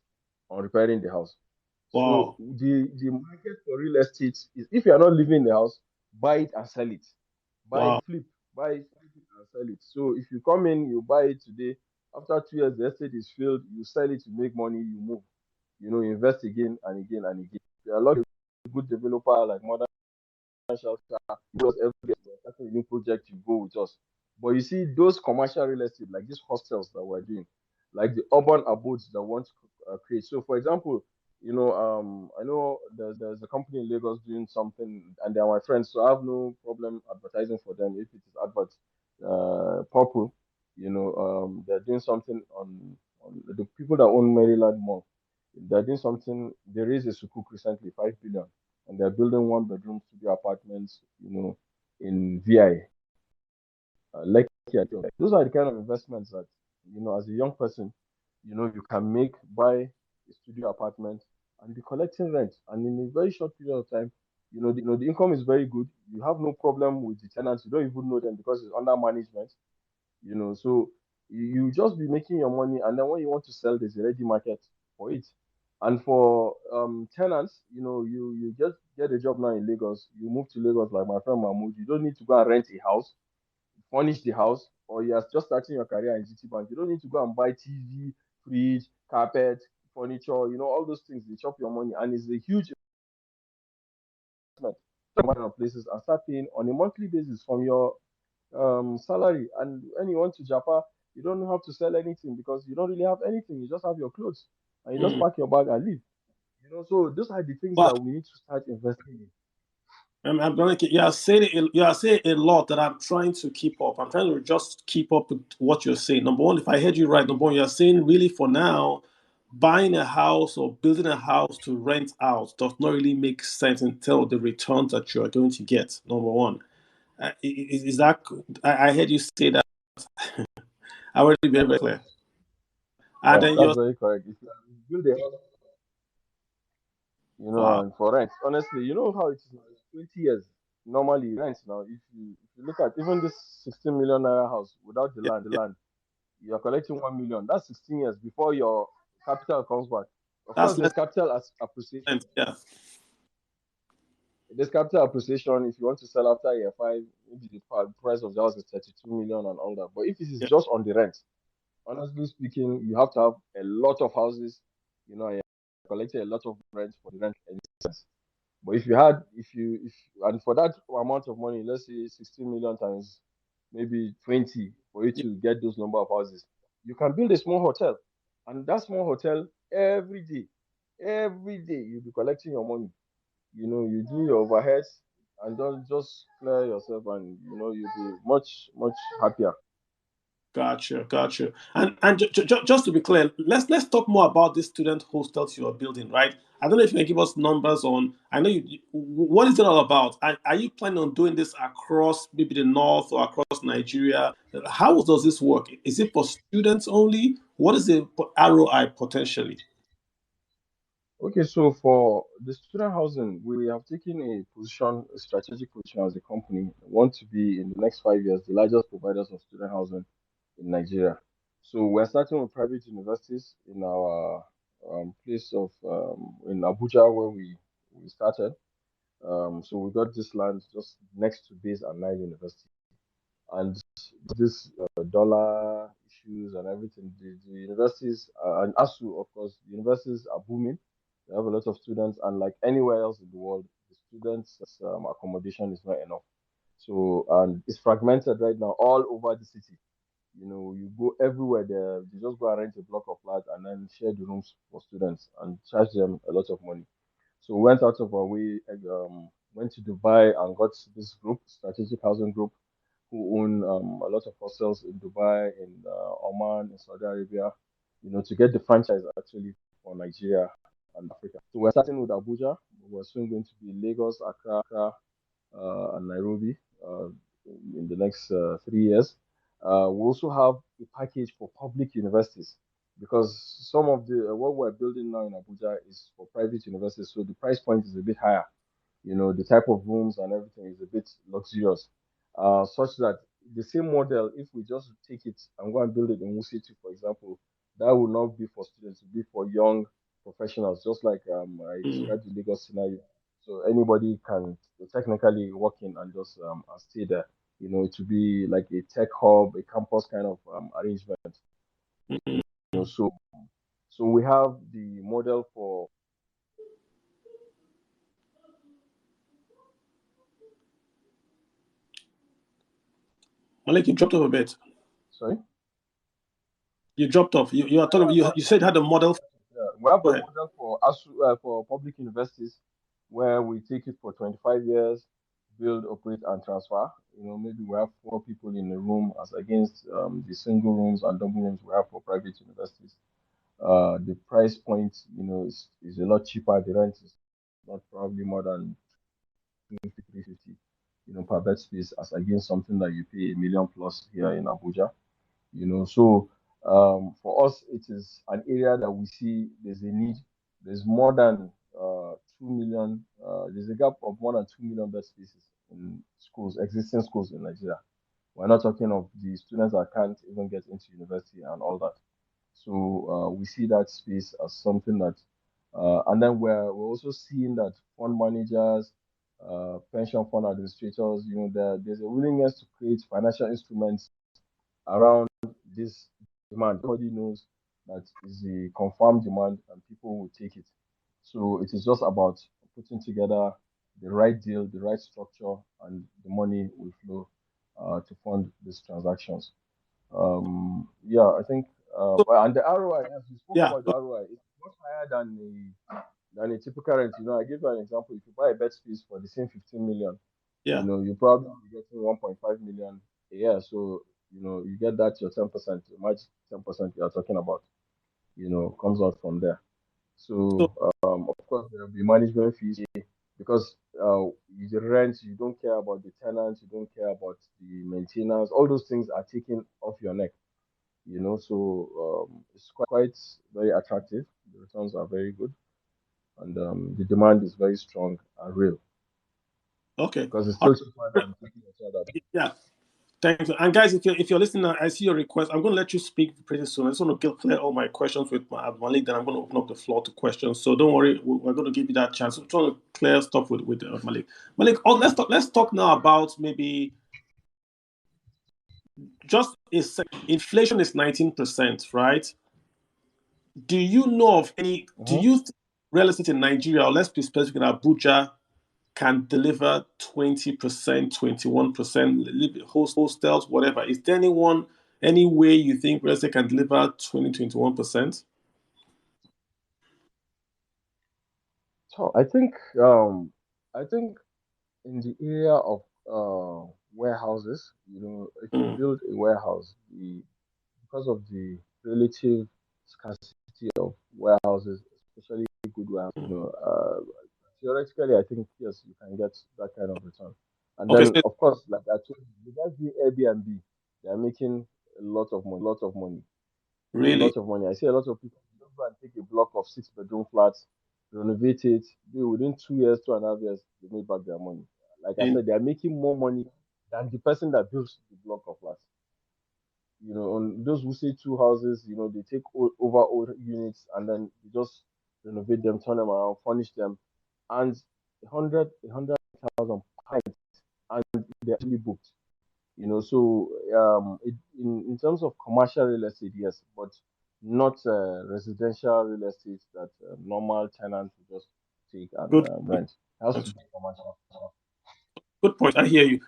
on repairing the house. So Wow. the market for real estate is, if you are not living in the house, buy it and sell it. Wow. Buy it and sell it. So if you come in, you buy it today. After 2 years, the estate is filled. You sell it to make money. You move. Invest again and again and again. There are a lot of good developer like Modern Shelter. Because every day we're starting a new project, you go with us. But you see, those commercial real estate, like these hostels that we're doing, like the urban abodes that want to create. So, for example, I know there's a company in Lagos doing something, and they're my friends, so I have no problem advertising for them if it is advert purple. They're doing something on the people that own Maryland Mall. They're doing something. They raised a sukuk recently, 5 billion, and they're building one-bedroom studio apartments, in VI, Lekki. Those are the kind of investments that, as a young person, you can buy a studio apartment and be collecting rent. And in a very short period of time, the income is very good. You have no problem with the tenants. You don't even know them because it's under management. So you just be making your money, and then when you want to sell, there's a ready market for it. And for tenants, you just get a job now in Lagos. You move to Lagos like my friend Mahmoud. You don't need to go and rent a house, furnish the house, or you are just starting your career in GT Bank. You don't need to go and buy TV, fridge, carpet, furniture. All those things, they chop your money, and it's a huge investment. Places and start paying on a monthly basis from your salary. And when you want to Japan, you don't have to sell anything because you don't really have anything. You just have your clothes and you just Mm. pack your bag and leave. So those are the things Wow. that we need to start investing in. I'm gonna you are saying you are saying a lot that I'm trying to keep up. I'm trying to just keep up with what you're saying. Number one, if I heard you right, number one, you're saying really for now, buying a house or building a house to rent out does not really make sense until the returns that you are going to get. Number one, is that I heard you say that. I want to be very, very clear. And Yeah, then that's you're very correct. If you build a house, wow, and for rent, honestly, you know how it is now. It's 20 years normally rent now. If you look at even this 16 million naira house without the yeah, land, yeah, you are collecting 1 million. That's 16 years before your capital comes back. Of that's course, less there's capital as appreciation. than yeah. There's capital appreciation if you want to sell after year five, maybe the price of the house is 32 million and all that. But if it is Yeah. just on the rent, honestly speaking, you have to have a lot of houses, and you're collecting a lot of rent for the rent in sense. But if and for that amount of money, let's say 16 million times maybe 20 for you Yeah. to get those number of houses, you can build a small hotel. And that small hotel, every day you'll be collecting your money. You do your overheads and don't just clear yourself, and you'll be much, much happier. Gotcha, gotcha. And just to be clear, let's talk more about this student hostels you are building, right? I don't know if you can give us numbers on. I know what is it all about? Are you planning on doing this across maybe the north or across Nigeria? How does this work? Is it for students only? What is the ROI potentially? Okay, so for the student housing, we have taken a strategic position as a company. We want to be in the next 5 years the largest providers of student housing in Nigeria. So we're starting with private universities in our place of in Abuja where we started. So we got this land just next to Base and Nile University, and this dollar issues and everything. The universities and ASU, of course, the universities are booming. They have a lot of students, and like anywhere else in the world, the students' accommodation is not enough. So, and it's fragmented right now all over the city. You go everywhere there. You just go and rent a block of flats and then share the rooms for students and charge them a lot of money. So we went out of our way, went to Dubai and got this group, strategic housing group, who own a lot of hostels in Dubai, in Oman, in Saudi Arabia, to get the franchise actually for Nigeria and Africa. So we're starting with Abuja. We're soon going to be Lagos, Accra, and Nairobi in the next 3 years. We also have a package for public universities because some of the what we're building now in Abuja is for private universities, so the price point is a bit higher. The type of rooms and everything is a bit luxurious, such that the same model, if we just take it and go and build it in City, for example, that will not be for students, it will be for young professionals, just like I Mm, described the Lagos scenario. So anybody can technically walk in and just and stay there. It will be like a tech hub, a campus kind of arrangement. mm. So we have the model for. Malik, you dropped off a bit. Sorry. You dropped off. You are talking. You said you had a model. Yeah, we have Go a ahead. model for for public universities where we take it for 25 years, build, operate, and transfer. Maybe we have four people in a room as against the single rooms and double rooms we have for private universities. The price point, is a lot cheaper. The rent is not probably more than 350, per bed space as against something that you pay 1 million plus here in Abuja. So for us it is an area that we see there's a need. There's more than 2 million, there's a gap of more than 2 million bed spaces in schools, existing schools in Nigeria. We're not talking of the students that can't even get into university and all that. So we see that space as something that and then we're also seeing that fund managers, pension fund administrators, there's a willingness to create financial instruments around this demand. Everybody knows that is the confirmed demand and people will take it. So it is just about putting together the right deal, the right structure, and the money will flow to fund these transactions. Yeah, I think, So, and the ROI, as we spoke yeah, about the ROI, it's much higher than a typical rent. I give you an example. If you buy a bed space for the same 15 million, yeah. you probably be getting 1.5 million a year. So, you get that your 10%, much 10% you are talking about, comes out from there. So, So, of course, there will be management fees because the rent, you don't care about the tenants, you don't care about the maintenance. All those things are taken off your neck, So it's quite very attractive. The returns are very good, and the demand is very strong and real okay. because it's All still cheaper right. than taking a child out. Yeah. Thank you. And guys, if you're listening, I see your request. I'm going to let you speak pretty soon. I just want to clear all my questions with my Malik. Then I'm going to open up the floor to questions. So don't worry, we're going to give you that chance. I'm trying to clear stuff with Malik. Malik, let's talk now about maybe just a inflation is 19%, right? Do you know of any? Do Mhm. you think real estate in Nigeria, or let's be specific in Abuja, can deliver 20%, 21%, hostels, whatever? Is there any way you think real estate can deliver 20, 21%? So I think in the area of warehouses, if you Mm, build a warehouse, because of the relative scarcity of warehouses, especially good warehouses, mm. theoretically, I think yes, you can get that kind of return. And Okay, then, so of course, like I told you, the guys doing Airbnb, they are making a lot of money, a really, lot of money. I see a lot of people just go and take a block of 6 bedroom flats. renovate it. Within 2 years, 2.5 years, they made back their money. Like I And said, they are making more money than the person that builds the block of flats. On those who say two houses, they take over old units and then they just renovate them, turn them around, furnish them, and a hundred thousand pints, and they're actually booked. So in terms of commercial real estate, yes, but not residential real estate that normal tenants will just take and good, good rent. It has to point. be commercial. Good point. I hear you.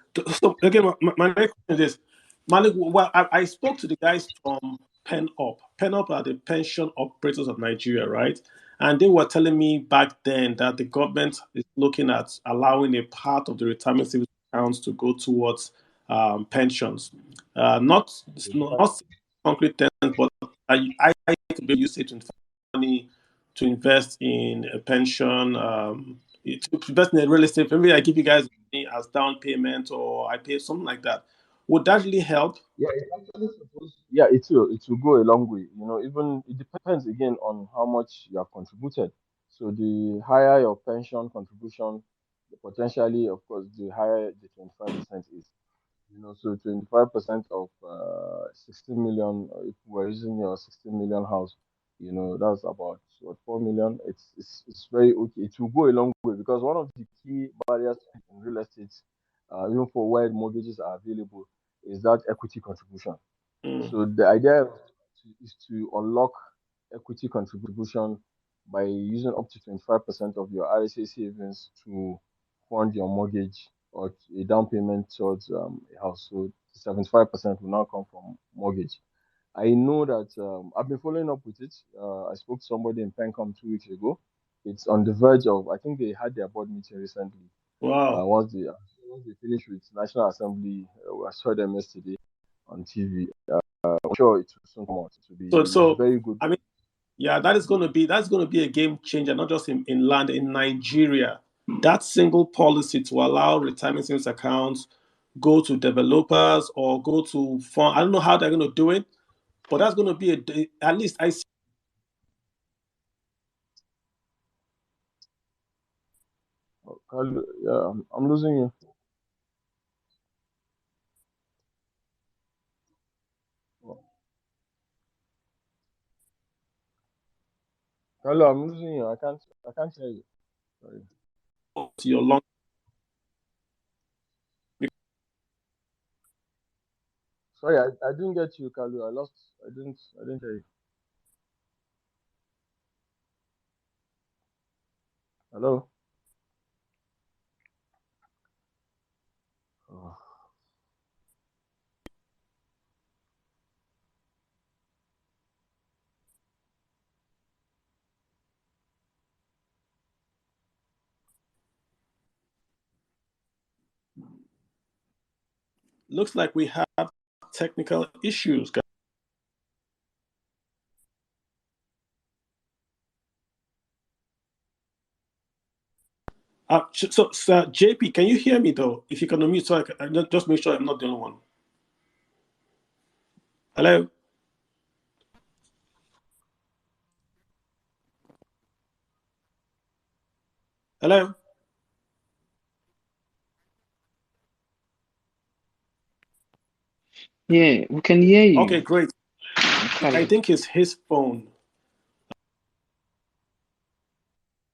So again, my next question is, Malik. Well, I spoke to the guys from Pen Up. Pen Up are the pension operators of Nigeria, right? And they were telling me back then that the government is looking at allowing a part of the retirement savings accounts to go towards pensions. Not not concrete terms, but I to be used to money to invest in a pension. To invest in a real estate. Maybe I give you guys as down payment or I pay something like that. Would that really help? Yeah, it's actually supposed. Yeah, it will go a long way. Even it depends again on how much you have contributed. So the higher your pension contribution, potentially, of course, the higher the 25% is. So 25% of 16 million, if we're using your 16 million house, that's about what, 4 million. It's very okay. It will go a long way because one of the key barriers in real estate, even for where mortgages are available, is that equity contribution. Mm. So the idea is to unlock equity contribution by using up to 25% of your RSA savings to fund your mortgage or a down payment towards a house. So 75% will now come from mortgage. I know that I've been following up with it. I spoke to somebody in Pencom 2 weeks ago. It's on the verge of, I think they had their board meeting recently. Wow. Once they finish with National Assembly, I saw them yesterday on TV. I'm sure it will soon come out. It will be a So very good. I mean, yeah, that's going to be a game changer, not just in land in Nigeria. That single policy to allow retirement savings accounts go to developers or go to fund. I don't know how they're going to do it, but that's going to be at least I see. Yeah, I'm losing you. Hello, I'm losing you. I can't hear you. Sorry. To your long. Sorry, I didn't get you, Kalu. I didn't hear you. Hello. Oh. Looks like we have technical issues. So, JP, can you hear me though? If you can unmute, so I just make sure I'm not the only one. Hello, hello. Yeah, we can hear Okay, you, great. I Carlo. think it's his phone.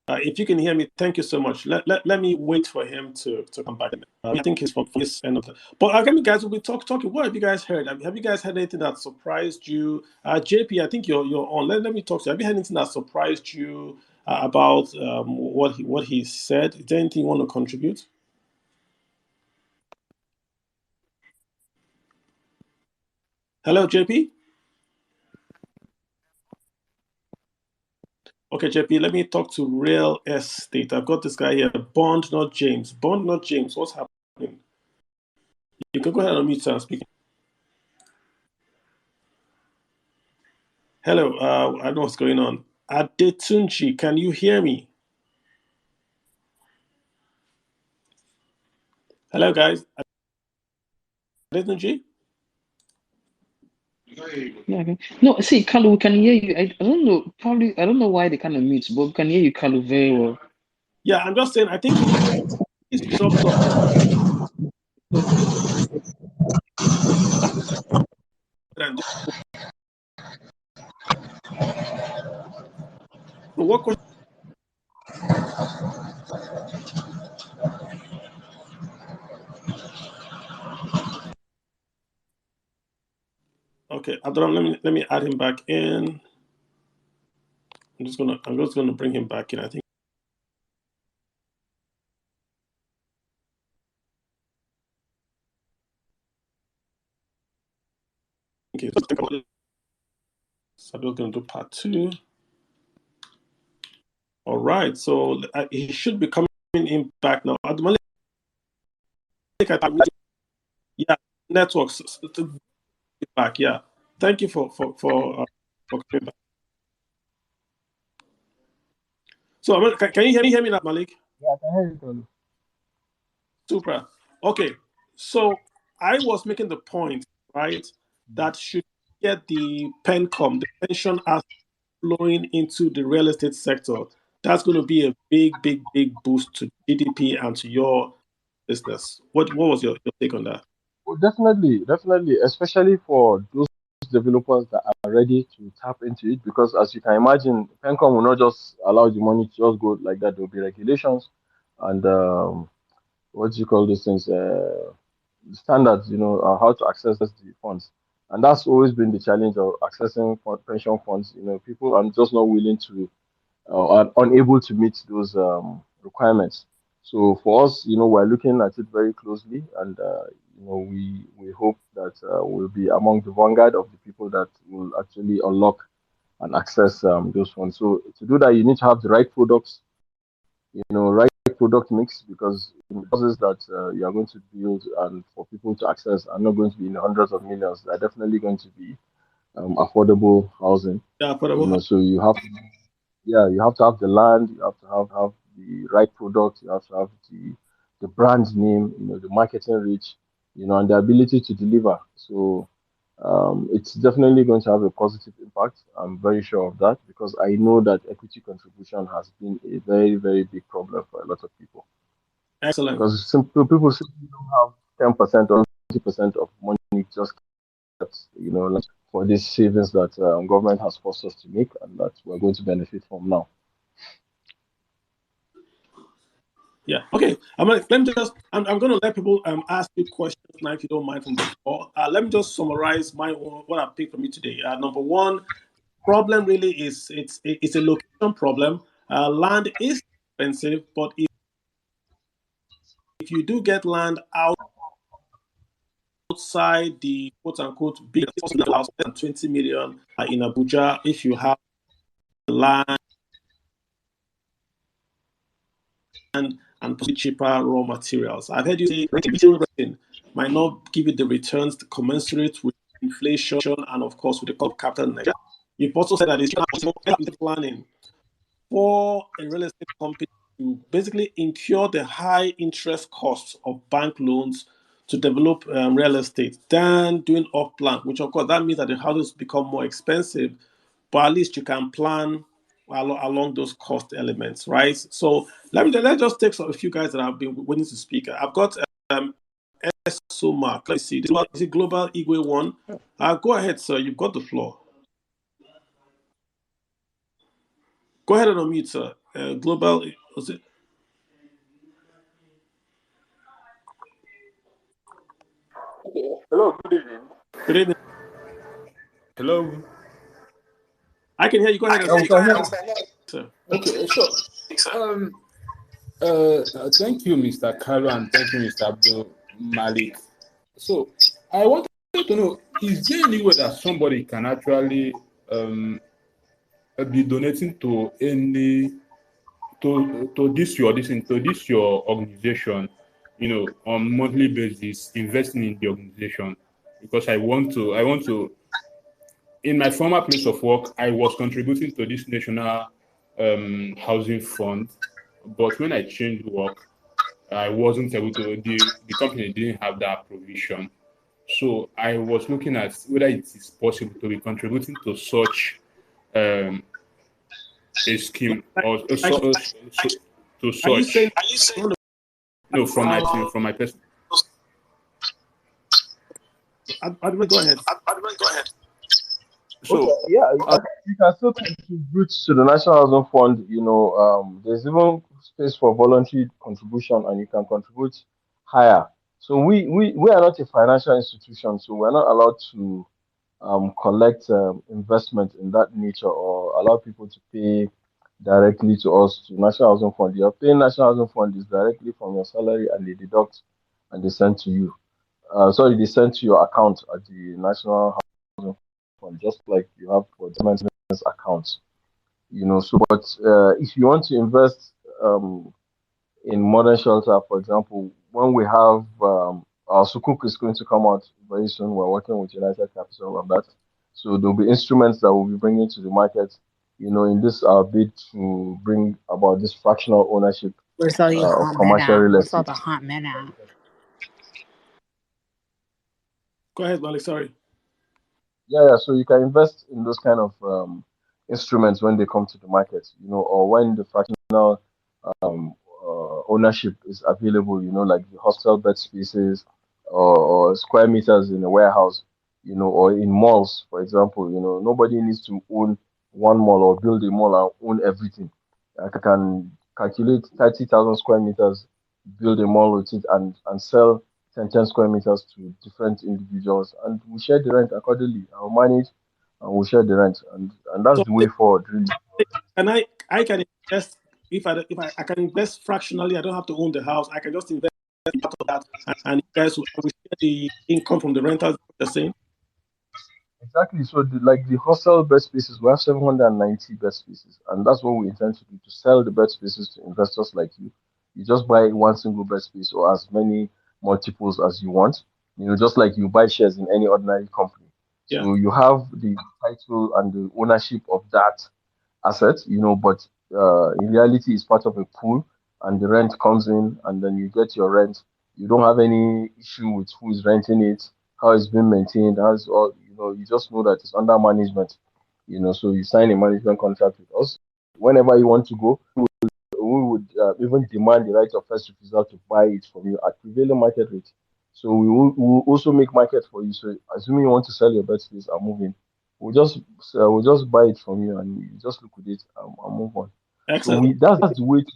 If you can hear me, thank you so much. Let me wait for him to come back. I think he's from this end of the. But again, guys, we'll be talking. What have you guys heard? Have you guys heard anything that surprised you? JP, I think you're on. Let me talk to you. Have you heard anything that surprised you about what he said? Is there anything you want to contribute? Hello, JP. Okay, JP, let me talk to real estate. I've got this guy here, Bond, not James. Bond, not James. What's happening? You can go ahead and unmute and speak. Hello, I don't know what's going on. Adetunji, can you hear me? Hello, guys. Adetunji? Yeah, okay. No, see, Kalu, we can hear you. I don't know, probably, I don't know why they kind of mute, but we can hear you, Kalu, very well. Yeah, I'm just saying. I think he's dropped off. So, what question? Okay, Abdullah, let me add him back in. I'm just gonna bring him back in. I think okay. So I'm just gonna do part two. All right, so he should be coming in back now. Yeah, networks back. Yeah, thank you for coming back. So can you hear me now, Malik? Yeah, I can hear you, Tolu. Super. Okay, so I was making the point, right, that should get the PENCOM, the pension as flowing into the real estate sector, that's going to be a big, big, big boost to GDP and to your business. What was your take on that? Well, definitely, definitely, especially for those developers that are ready to tap into it, because as you can imagine, Pencom will not just allow the money to just go like that. There will be regulations and what do you call these things? Standards, how to access the funds. And that's always been the challenge of accessing pension funds. People are just not willing to are unable to meet those requirements. So for us, we're looking at it very closely, and we hope that we'll be among the vanguard of the people that will actually unlock and access those funds. So to do that, you need to have the right products, right product mix, because the houses that you are going to build and for people to access are not going to be in the hundreds of millions. They're definitely going to be affordable housing. Yeah, for the So you have to have the land, you have to have the right product, you have to have the brand name, the marketing reach, and the ability to deliver. So it's definitely going to have a positive impact. I'm very sure of that because I know that equity contribution has been a very, very big problem for a lot of people. excellent. Because simple people simply don't have 10% or 20% of money just like for these savings that government has forced us to make and that we're going to benefit from now. Yeah. Okay. Let me just. I'm going to let people ask you questions now, if you don't mind, from the floor. Let me just summarize what I picked from you today. Number one, problem really is it's a location problem. Land is expensive, but if you do get land outside the quote unquote big house and 20 million in Abuja, if you have land and possibly cheaper raw materials. I've heard you say renting might not give you the returns commensurate with inflation and, of course, with the cost of capital in Nigeria. You've also said that it's planning for a real estate company to basically incur the high interest costs of bank loans to develop real estate than doing off plan, which of course that means that the houses become more expensive, but at least you can plan along those cost elements, right? So let's just take a few guys that have been waiting to speak. I've got Mark. Let's see. Is it Global Igwe One? Go ahead, sir. You've got the floor. Go ahead and unmute, sir. Global, was it? Hello, good evening. Good evening. Hello. I can hear you. Go ahead and speak, sir. Okay, so um, thank you, Mr. Kalu, and thank you, Mr. Abdul Malik. So I wanted to know: is there any way that somebody can actually be donating to any to this your organization, on monthly basis, investing in the organization? Because I want to in my former place of work, I was contributing to this national housing fund, but when I changed work, I wasn't able to. The company didn't have that provision, So I was looking at whether it is possible to be contributing to such a scheme or Like, to are you saying? such. No, from my team, from my person. Go ahead. Okay, So yeah, you can still contribute to the National Housing Fund. There's even space for voluntary contribution, and you can contribute higher. So we are not a financial institution, so we're not allowed to collect investment in that nature or allow people to pay directly to us to National Housing Fund. You're paying National Housing Fund is directly from your salary, and they deduct and they send to you. Sorry, they send to your account at the National Housing Fund, just like you have for the maintenance accounts. So but if you want to invest in modern shelter, for example, when we have our sukuk is going to come out very soon. We're working with United Capital on that. So there'll be instruments that we'll be bringing to the market, in this our bid to bring about this fractional ownership Where's all your of hot men commercial at? real Where's all estate. the hot men at? Go ahead, Malik. Sorry. Yeah. So you can invest in those kind of instruments when they come to the market, or when the fractional um, ownership is available, like the hostel bed spaces or square meters in a warehouse, or in malls, for example. Nobody needs to own one mall or build a mall and own everything. I can calculate 30,000 square meters, build a mall with it, and sell 10 square meters to different individuals, and we share the rent accordingly. I'll manage and we'll share the rent, and that's So the way forward, really. can I can invest if I can invest fractionally. I don't have to own the house. I can just invest part of that, and you guys will share the income from the rentals. The same. Exactly. So, like the hostel bed spaces, we have 790 bed spaces, and that's what we intend to do to sell the bed spaces to investors like you. You just buy one single bed space or as many multiples as you want, just like you buy shares in any ordinary company. Yeah. So, you have the title and the ownership of that asset, but in reality, it's part of a pool, and the rent comes in, and then you get your rent. You don't have any issue with who is renting it, how it's been maintained, how it's all, you just know that it's under management, so you sign a management contract with us. Whenever you want to go, we would even demand the right of first refusal to buy it from you at prevailing market rate. So we will also make market for you. So assuming you want to sell your bed space and move in, we'll just buy it from you and you just liquidate and move on. So Excellent. that's the way to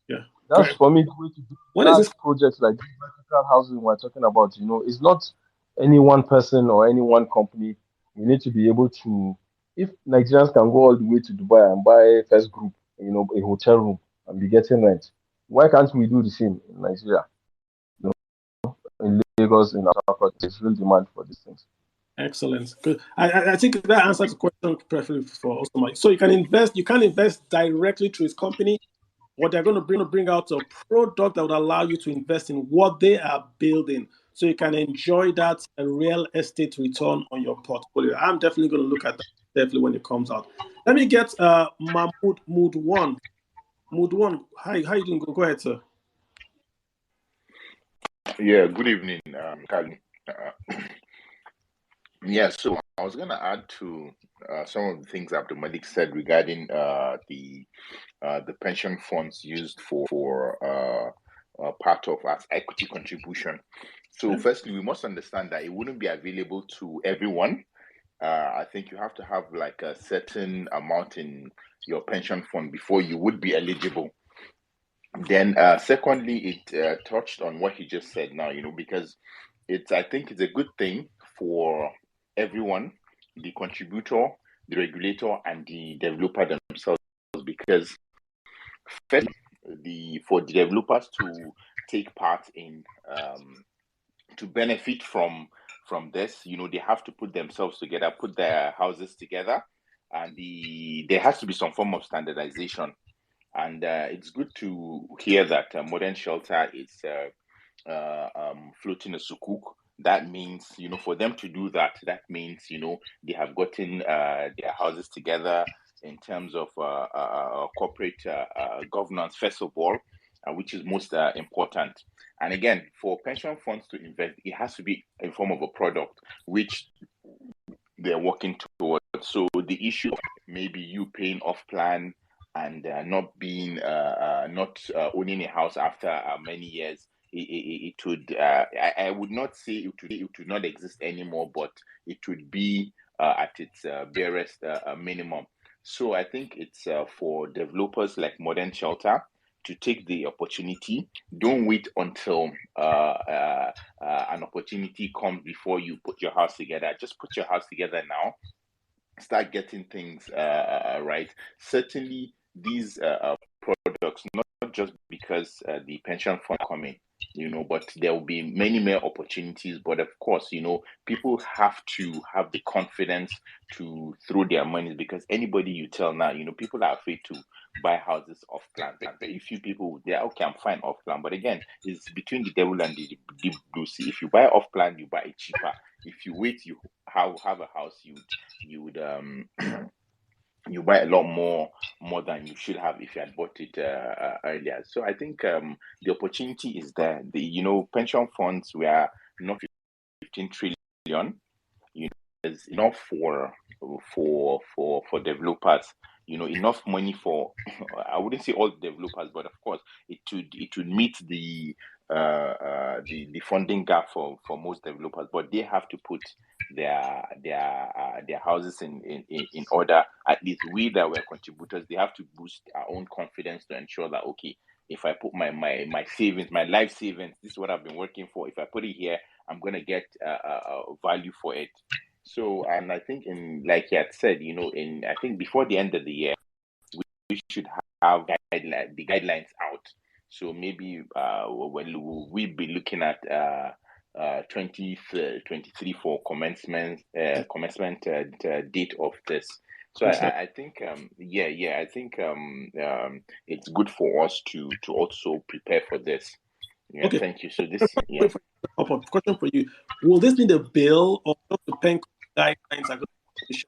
Yeah. that's Great. for me the way to do When is large this? projects like this vertical housing we're talking about. It's not any one person or any one company. We need to be able to, if Nigerians can go all the way to Dubai and buy first group, a hotel room and be getting rent, why can't we do the same in Nigeria? In Lagos, in Africa, there's real demand for these things. Excellent. Good. I think that answers the question perfectly for Osama. So you can invest. You can invest directly through his company. What they're going to bring out a product that would allow you to invest in what they are building, so you can enjoy that real estate return on your portfolio. I'm definitely going to look at that definitely when it comes out. Let me get Mahmoud Mood One. Mood One, how you doing? Go ahead, sir. Yeah, good evening, Kali. Yeah, so I was gonna add to some of the things Abdul Malik said regarding the pension funds used for part of as equity contribution. So, firstly, we must understand that it wouldn't be available to everyone. I think you have to have like a certain amount in your pension fund before you would be eligible. Then, secondly, it touched on what he just said now, because I think it's a good thing for everyone, the contributor, the regulator, and the developer themselves, because first, for the developers to take part in, to benefit from this, they have to put themselves together, put their houses together, and there has to be some form of standardization. And it's good to hear that Modern Shelter is floating a sukuk. That means, for them to do that, that means, they have gotten their houses together in terms of corporate governance, first of all. which is most important. And again, for pension funds to invest, it has to be in form of a product which they're working towards. So the issue of maybe you paying off plan and not being not owning a house after many years, it would I would not say it would not exist anymore, but it would be at its barest minimum. So I think it's for developers like Modern Shelter to take the opportunity. Don't wait until an opportunity comes before you put your house together. Just put your house together now. Start getting things right. Certainly, these products, not just because the pension fund coming, but there will be many more opportunities. But of course, people have to have the confidence to throw their money, because anybody you tell now, people are afraid to buy houses off plan. Very few people, they're okay, I'm fine off plan. But again, it's between the devil and the deep blue sea. If you buy off plan, you buy it cheaper. If you wait, you have a house, you would you buy a lot more than you should have if you had bought it earlier. So I think the opportunity is there. The pension funds were not 15 trillion. There's enough for developers. Enough money for I wouldn't say all developers, but of course it would meet the funding gap for most developers. But they have to put their houses in order. At least we that were contributors, they have to boost our own confidence to ensure that, okay, if I put my savings, my life savings, this is what I've been working for. If I put it here, I'm gonna get value for it. So, and I think, like you had said, I think before the end of the year, we should have the guidelines out. So maybe we'll be looking at 2023 for commencement date of this. So I think I think it's good for us to also prepare for this. Yeah, Okay. thank you. So this, yeah. Question for you: will this be the bill, or just the pen guidelines are going to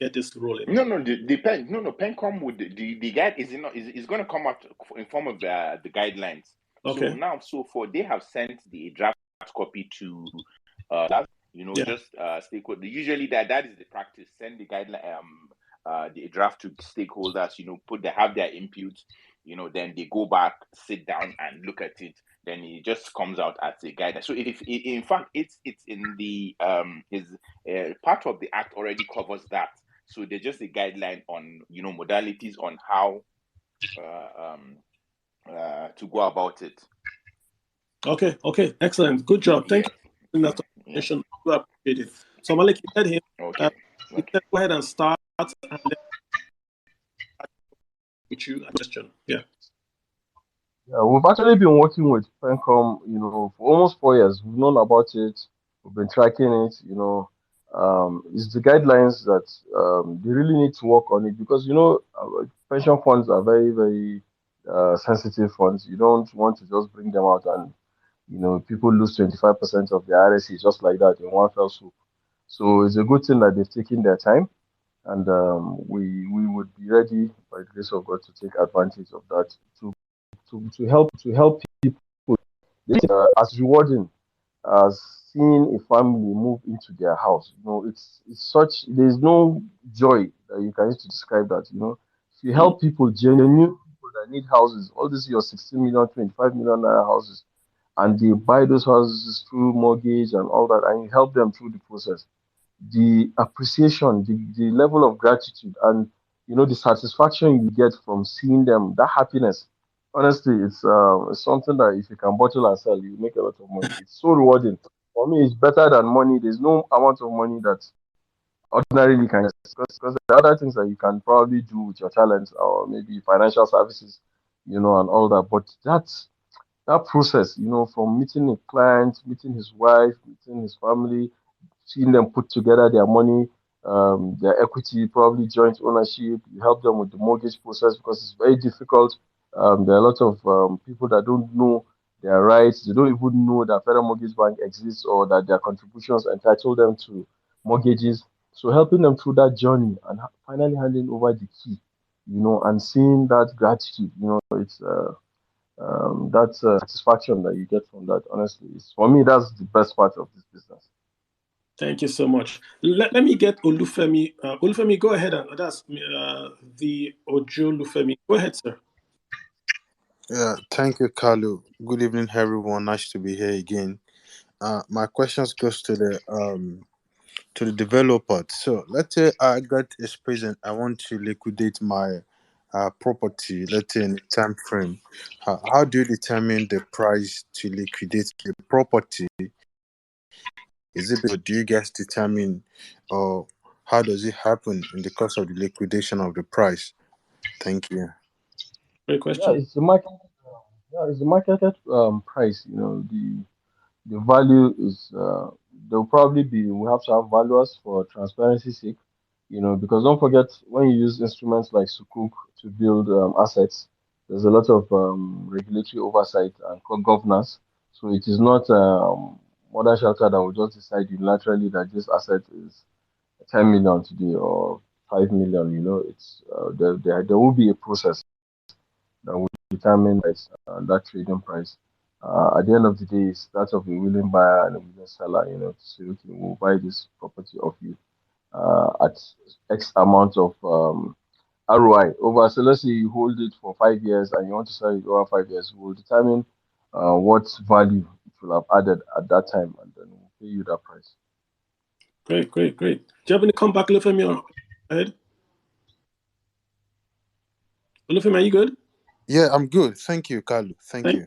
get this rolling? No, PENCOM would the guide is going to come out in form of the guidelines. Okay. So now, they have sent the draft copy to just stakeholders. Usually that is the practice. Send the guideline the draft to stakeholders. They have their input. Then they go back, sit down, and look at it. Then it just comes out as a guideline. So if in fact it's in the is part of the act already covers that. So there's just a guideline on modalities on how to go about it. Okay, excellent, good job. Thank you. That information, we appreciate it. So Malik, you heard him. Okay. Go ahead and start, and then with you a question. Yeah, we've actually been working with PENCOM, for almost 4 years. We've known about it. We've been tracking it. It's the guidelines that they really need to work on it, because pension funds are very, very sensitive funds. You don't want to just bring them out and people lose 25% of their RSC just like that in one fell swoop. So it's a good thing that they've taken their time, and we would be ready by the grace of God to take advantage of that to help people. As rewarding as seeing a family move into their house. It's such, there's no joy that you can use to describe that. If you help people, genuine people that need houses, all this your 16 million, 25 million naira houses, and they buy those houses through mortgage and all that, and you help them through the process, the appreciation, the level of gratitude, and the satisfaction you get from seeing them, that happiness. Honestly, it's something that if you can bottle and sell, you make a lot of money. It's so rewarding. For me, it's better than money. There's no amount of money that ordinarily can, because there are other things that you can probably do with your talents, or maybe financial services, and all that. But that process, from meeting a client, meeting his wife, meeting his family, seeing them put together their money, their equity, probably joint ownership. You help them with the mortgage process, because it's very difficult. There are a lot of people that don't know their rights. They don't even know that Federal Mortgage Bank exists, or that their contributions entitle them to mortgages. So helping them through that journey, and finally handing over the key, and seeing that gratitude, That satisfaction that you get from that, honestly, is, for me, that's the best part of this business. Thank you so much. Let me get Olufemi. Olufemi, go ahead, and that's the Ojo Olufemi. Go ahead, sir. Yeah, thank you, Carlo. Good evening, everyone. Nice to be here again. My questions goes to the developer. So let's say I got a space and I want to liquidate my property. Let's say in a time frame. How do you determine the price to liquidate the property? Is it, or do you guys determine, or how does it happen in the course of the liquidation of the price? Thank you. Great Yeah, question. it's the market. Yeah, it's the marketed price. The value is there'll probably be, we have to have valuers for transparency's sake, because don't forget, when you use instruments like sukuk to build assets, there's a lot of regulatory oversight and governance. So it is not modern shelter that will just decide unilaterally that this asset is 10 million today or 5 million. It's there will be a process that will determine that trading price. At the end of the day, it's that of a willing buyer and a willing seller, to say, okay, we'll buy this property of you at X amount of ROI over. So let's say you hold it for 5 years and you want to sell it over 5 years, we'll determine what value it will have added at that time, and then we'll pay you that price. Great. Do you have any comeback, Olufemi? Go ahead. Olufemi, are you good? Yeah, I'm good. Thank you, Carlo. Thank Thank you.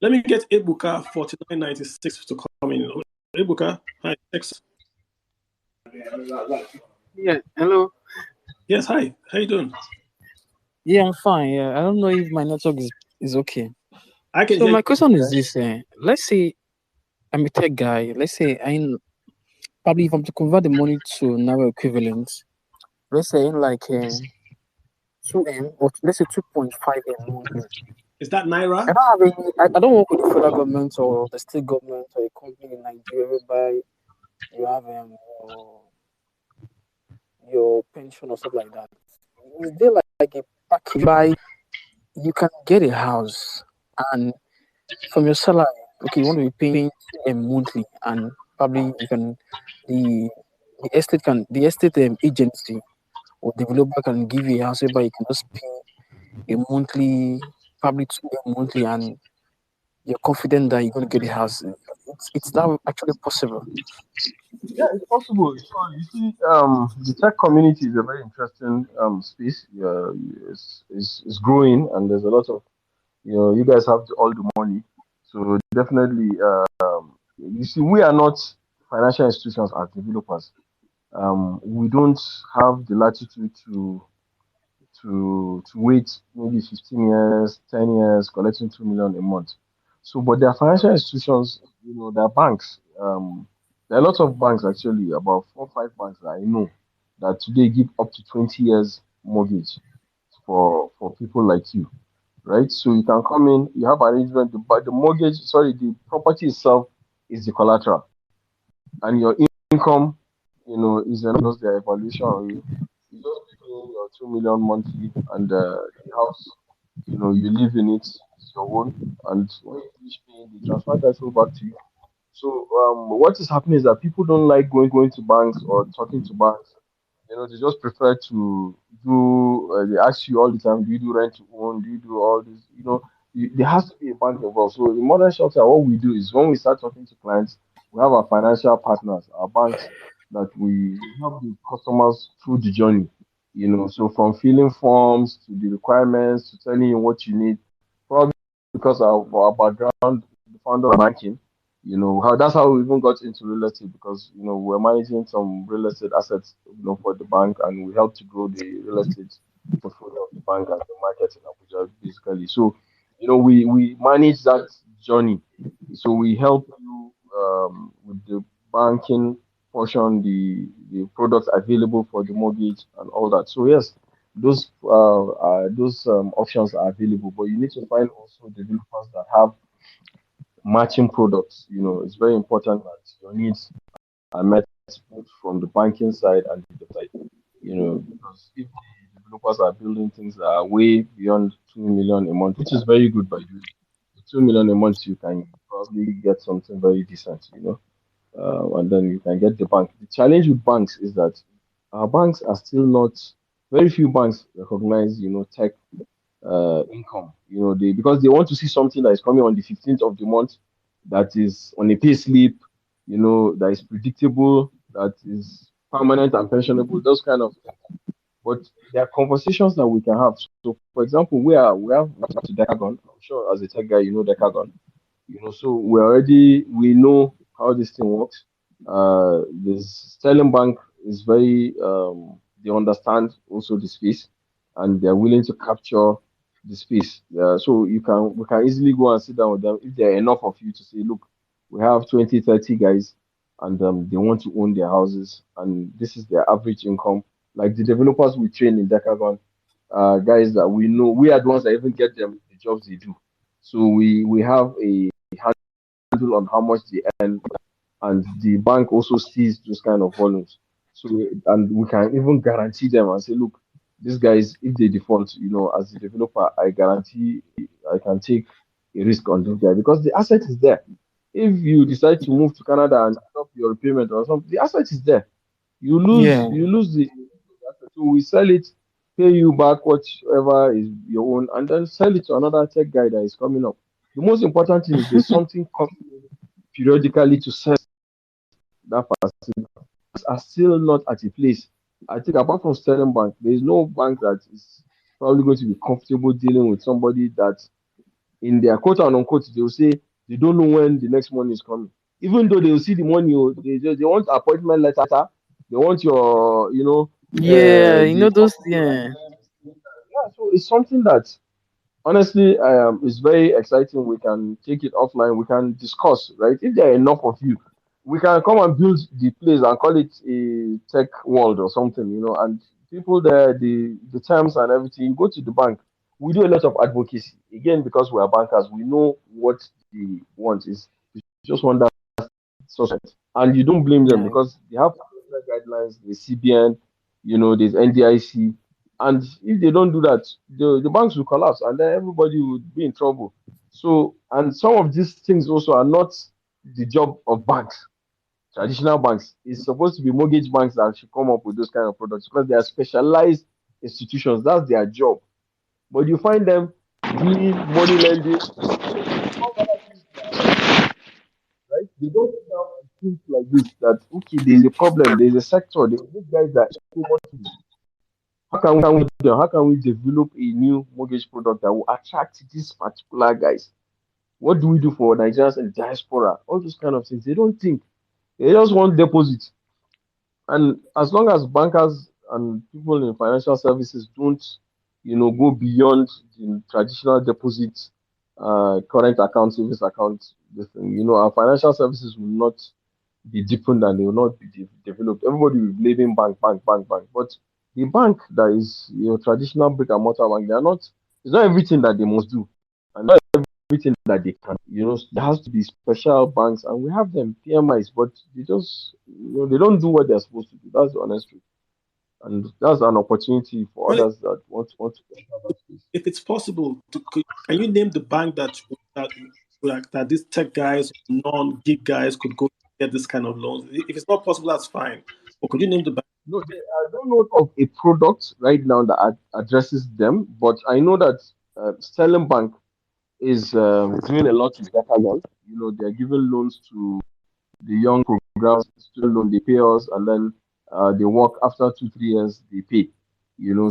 Let me get Ebuka 4996 to come in. Ebuka, hi. Thanks. Yeah, hello. Yes, hi. How you doing? Yeah, I'm fine. Yeah, I don't know if my network is okay. I can So hear my you. question is this: let's say I'm a tech guy. Let's say probably if I'm to convert the money to Naira equivalent, let's say in like 2M or let's say 2.5M monthly. Is that I Naira? don't have any. I don't work with the federal government or the state government or a company in Nigeria whereby you have your pension or stuff like that. Is there like a package by you can get a house and from your salary, okay, you want to be paying monthly, and probably you can the the estate agency or developer can give you a house whereby you can just pay a monthly, probably 2 monthly, and you're confident that you're going to get a house. It's now actually possible. Yeah, it's possible. So you see, the tech community is a very interesting space. Yeah, it's growing, and there's a lot of, you guys have all the money, so definitely, you see, we are not financial institutions as developers. We don't have the latitude to wait maybe 15 years, 10 years, collecting 2 million a month. So, but there are financial institutions, there are banks. There are lots of banks, actually, about 4 or 5 banks that I know, that today give up to 20 years mortgage for people like you, right? So you can come in, you have arrangement, but the mortgage, sorry, the property itself is the collateral, and your income, is just the evaluation on you. You just pay your 2 million monthly, and the house, you live in it, it's your own, and when you finish paying, the transfer title back to you. So what is happening is that people don't like going to banks or talking to banks. They just prefer to do. They ask you all the time, do you do rent to own? Do you do all this? There has to be a bank involved. So in modern shelter, what we do is when we start talking to clients, we have our financial partners, our banks, that we help the customers through the journey. So from filling forms to the requirements to telling you what you need. Probably because of our background, the founder of banking, how that's how we even got into real estate, because we're managing some real estate assets, for the bank, and we help to grow the real estate portfolio of the bank and the market in Abuja, basically. So we manage that journey. So we help you with the banking portion, the products available for the mortgage and all that. So yes, those options are available, but you need to find also developers that have matching products. It's very important that your needs are met both from the banking side and the side. Because if the developers are building things that are way beyond 2 million a month, which is very good by the way. 2 million a month, you can probably get something very decent, and then you can get the bank. The challenge with banks is that our banks are still not, very few banks recognize, tech income. They, because they want to see something that is coming on the 15th of the month, that is on a pay slip, that is predictable, that is permanent and pensionable, those kind of. But there are conversations that we can have. So, for example, we have Decagon. I'm sure as a tech guy, you know Decagon. So we know how this thing works. This Sterling Bank is very they understand also the space, and they're willing to capture the space. So we can easily go and sit down with them if there are enough of you to say, look, we have 20, 30 guys, and they want to own their houses, and this is their average income. Like the developers we train in Decagon, guys that we know, we are the ones that even get them the jobs they do. So we have a handle on how much they earn, and the bank also sees those kind of volumes. So, and we can even guarantee them and say, look, these guys, if they default, as a developer, I guarantee I can take a risk on this guy because the asset is there. If you decide to move to Canada and stop your repayment or something, the asset is there. Yeah. You lose the asset. So we sell it, pay you back whatever is your own, and then sell it to another tech guy that is coming up. The most important thing is there's something coming periodically to sell that facility are still not at a place. I think apart from Sterling Bank, there is no bank that is probably going to be comfortable dealing with somebody that in their quote and unquote they will say they don't know when the next money is coming. Even though they will see the money, they want appointment letter, they want your Yeah, you the know those, yeah. yeah. So it's something that honestly, it's very exciting. We can take it offline. We can discuss, right? If there are enough of you, we can come and build the place and call it a tech world or something, And people there, the terms and everything. You go to the bank. We do a lot of advocacy again because we are bankers. We know what the want is. We just want that suspect. And you don't blame them Yeah. because they have guidelines, the CBN, there's NDIC. And if they don't do that, the banks will collapse and then everybody would be in trouble. So, and some of these things also are not the job of banks, traditional banks. It's supposed to be mortgage banks that should come up with those kind of products because they are specialized institutions. That's their job. But you find them doing money lending. Right? They don't sit down and think like this that okay, there's a problem, there's a sector, there's these guys that how can we develop a new mortgage product that will attract these particular guys? What do we do for Nigerians and diaspora? All those kind of things. They don't think. They just want deposits. And as long as bankers and people in financial services don't, go beyond the traditional deposits, current account, savings account, this thing, our financial services will not be deepened and they will not be developed. Everybody will be blaming bank, bank, bank, bank. But the bank that is your traditional brick and mortar bank, they are not. It's not everything that they must do, and not everything that they can. There has to be special banks, and we have them PMIs, but they just they don't do what they're supposed to do. That's the honest truth, and that's an opportunity for Well, others that want to enter that space. if it's possible, can you name the bank that these tech guys, non-gig guys could go get this kind of loans? If it's not possible, that's fine. But could you name the bank? No, I don't know of a product right now that addresses them, but I know that Sterling Bank is doing a lot with better young. They're giving loans to the young programs, student loan, they pay us, and then they work after 2, 3 years, they pay.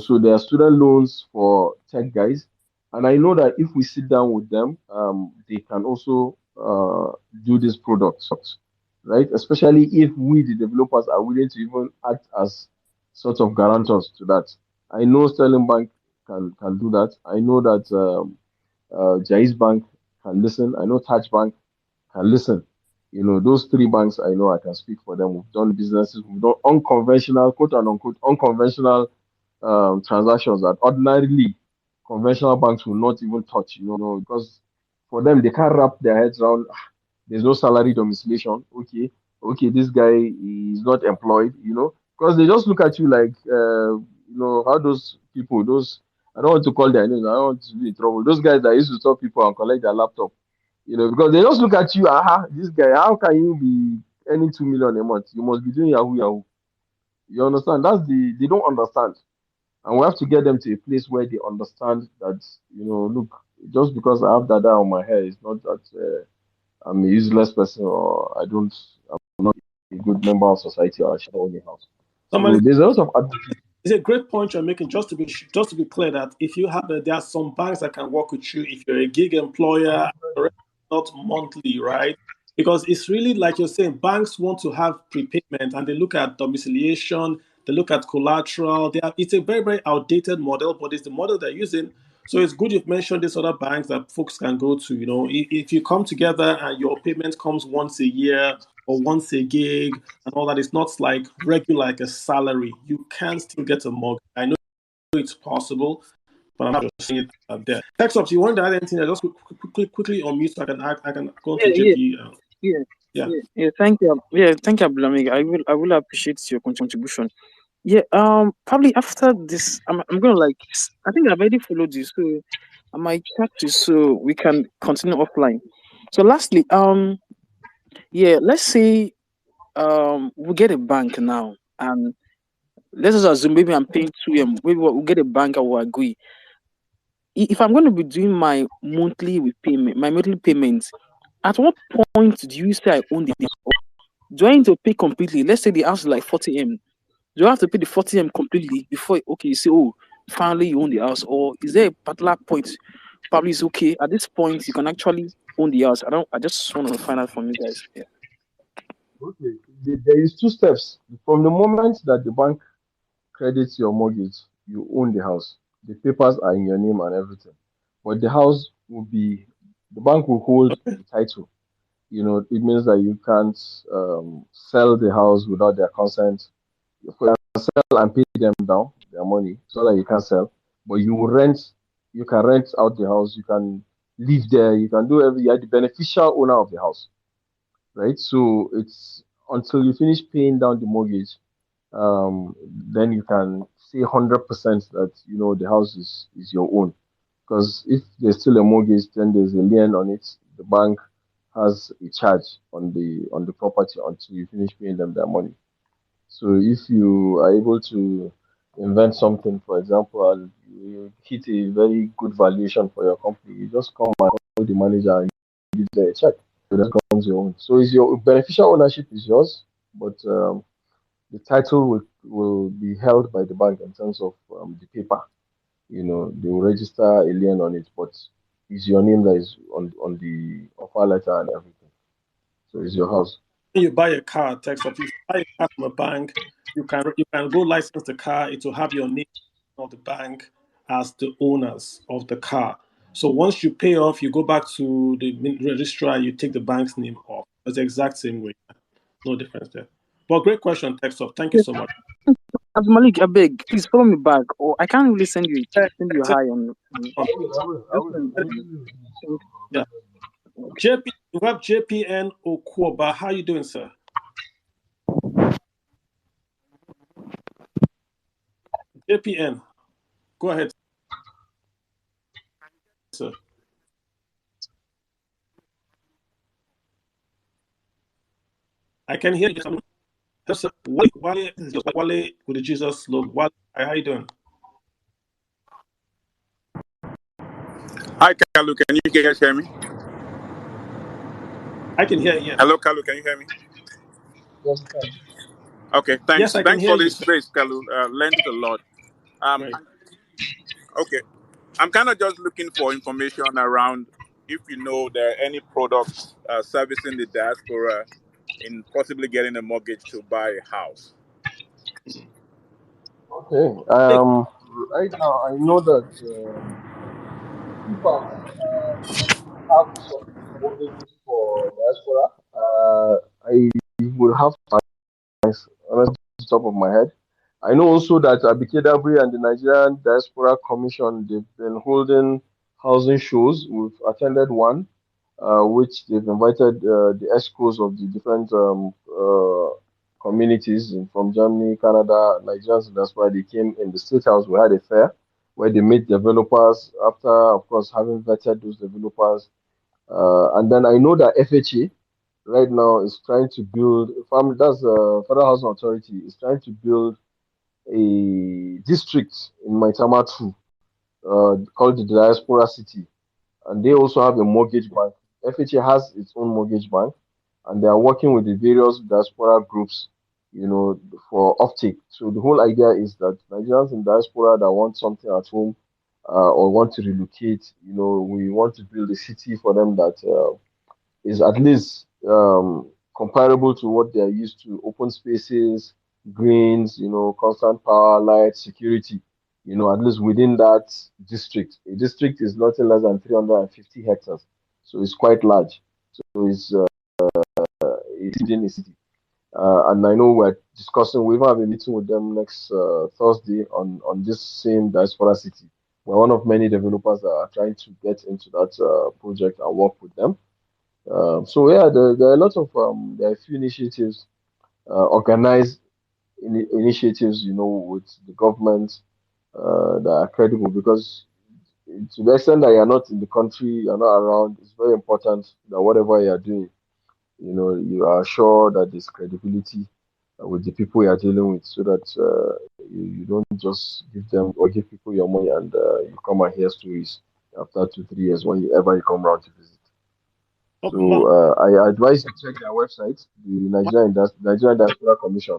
So there are student loans for tech guys, and I know that if we sit down with them, they can also do this product, right? Especially if we, the developers, are willing to even act as sort of guarantors to that. I know Sterling Bank can do that. I know that Jais Bank can listen. I know Touch Bank can listen. Those three banks, I know I can speak for them. We've done businesses, we've done unconventional, quote and unquote, unconventional transactions that ordinarily conventional banks will not even touch, because for them, they can't wrap their heads around, there's no salary domiciliation. Okay, this guy is not employed, because they just look at you like how those people, those, I don't want to call their names, I don't want to be in trouble. Those guys that used to stop people and collect their laptop, because they just look at you, this guy, how can you be earning 2 million a month? You must be doing Yahoo Yahoo. You understand? They don't understand. And we have to get them to a place where they understand that, look, just because I have dada on my hair, it's not that I'm a useless person, or I'm not a good member of society, or I should own a house. Somebody, So there's a lot of advantages. it's a great point you're making. Just to be clear, that if you have there are some banks that can work with you if you're a gig employer, not monthly, right? Because it's really like you're saying, banks want to have prepayment, and they look at domiciliation, they look at collateral. It's a very, very outdated model, but it's the model they're using. So it's good you've mentioned these other banks that folks can go to. If you come together and your payment comes once a year or once a gig and all that, it's not like regular, like a salary. You can still get a mortgage. I know it's possible, but I'm not just saying it there. Text up. Do you want to add anything? Just quickly on mute so I can go to Yeah, JP. yeah. Thank you. Yeah, thank you, Abdulhamid. I will appreciate your contribution. Yeah. Probably after this, I'm gonna I think I've already followed you, so I might chat you so we can continue offline. So lastly, yeah, let's say we get a bank now, and let's just assume maybe I'm paying 2M. Maybe we'll get a bank, I will agree. If I'm going to be doing my monthly payments, at what point do you say I own the house? Do I need to pay completely? Let's say the house is like 40M. Do I have to pay the 40M completely before, okay, you say, oh, finally you own the house? Or is there a particular point, probably it's okay, at this point you can actually own the house? I just want to find out from you guys. Yeah. Okay, there is two steps. From the moment that the bank credits your mortgage, you own the house. The papers are in your name and everything. But the house the bank will hold the title. It means that you can't sell the house without their consent. You can sell and pay them down their money so that you can sell. But you can rent out the house, you can live there, you can do everything. You're the beneficial owner of the house, right? So it's until you finish paying down the mortgage, then you can say 100% that the house is your own. Because if there's still a mortgage, then there's a lien on it. The bank has a charge on the property until you finish paying them their money. So if you are able to invent something, for example, and you hit a very good valuation for your company, you just come and call the manager and give them a check. So that becomes your own. So is your beneficial ownership is yours, but the title will be held by the bank in terms of the paper. They will register a lien on it, but it's your name that is on the offer letter and everything. So it's your house. When you buy a car, text up. If you buy a car from a bank, you can go license the car. It will have your name of the bank as the owners of the car. So once you pay off, you go back to the registrar. You take the bank's name off. It's the exact same way. No difference there. But great question, text up. Thank you so much. Malik, I beg, please follow me back, or I can't really send you a hi on. Yeah. JP, we have JPN Okwoba. How you doing, sir? JPN, go ahead, sir. I can hear you. Wale with the Jesus logo. Wale, how you doing? Hi, Kalu. Can you guys hear me? I can hear you. Hello, Kalu. Can you hear me? Yes, Okay, thanks. Yes, I can Thanks hear for you, this sir. space, Kalu. Learned a lot. Right. Okay, I'm kind of just looking for information around if you know there are any products servicing the diaspora in possibly getting a mortgage to buy a house. Okay. Right now, I know that few banks have some mortgages for diaspora. I would have to honestly, off the top of my head. I know also that Abike and the Nigerian Diaspora Commission, they've been holding housing shows. We've attended one, which they've invited the excos of the different communities from Germany, Canada, Nigerians. That's why they came in the State House. We had a fair where they meet developers after, of course, having vetted those developers. And then I know that FHA right now is trying to build, that's Federal Housing Authority, is trying to build a district in Maitama 2 called the Diaspora City. And they also have a mortgage bank. FHA has its own mortgage bank, and they are working with the various diaspora groups, for offtake. So the whole idea is that Nigerians in diaspora that want something at home or want to relocate, we want to build a city for them that is at least comparable to what they are used to: open spaces, greens, constant power, light, security. At least within that district. A district is nothing less than 350 hectares, so it's quite large. So it's within a city. And I know we're discussing. We even have a meeting with them next Thursday on this same diaspora city. We're one of many developers that are trying to get into that project and work with them. So yeah, there are a lot of there are a few initiatives, organized initiatives, with the government that are credible, because to the extent that you're not in the country, you're not around, it's very important that whatever you're doing, you are sure that there's credibility with the people you're dealing with, so that you don't just give them or give people your money and you come and hear stories after 2 3 years when you come around to visit. So I advise you check their website, the Nigerian Diaspora Commission.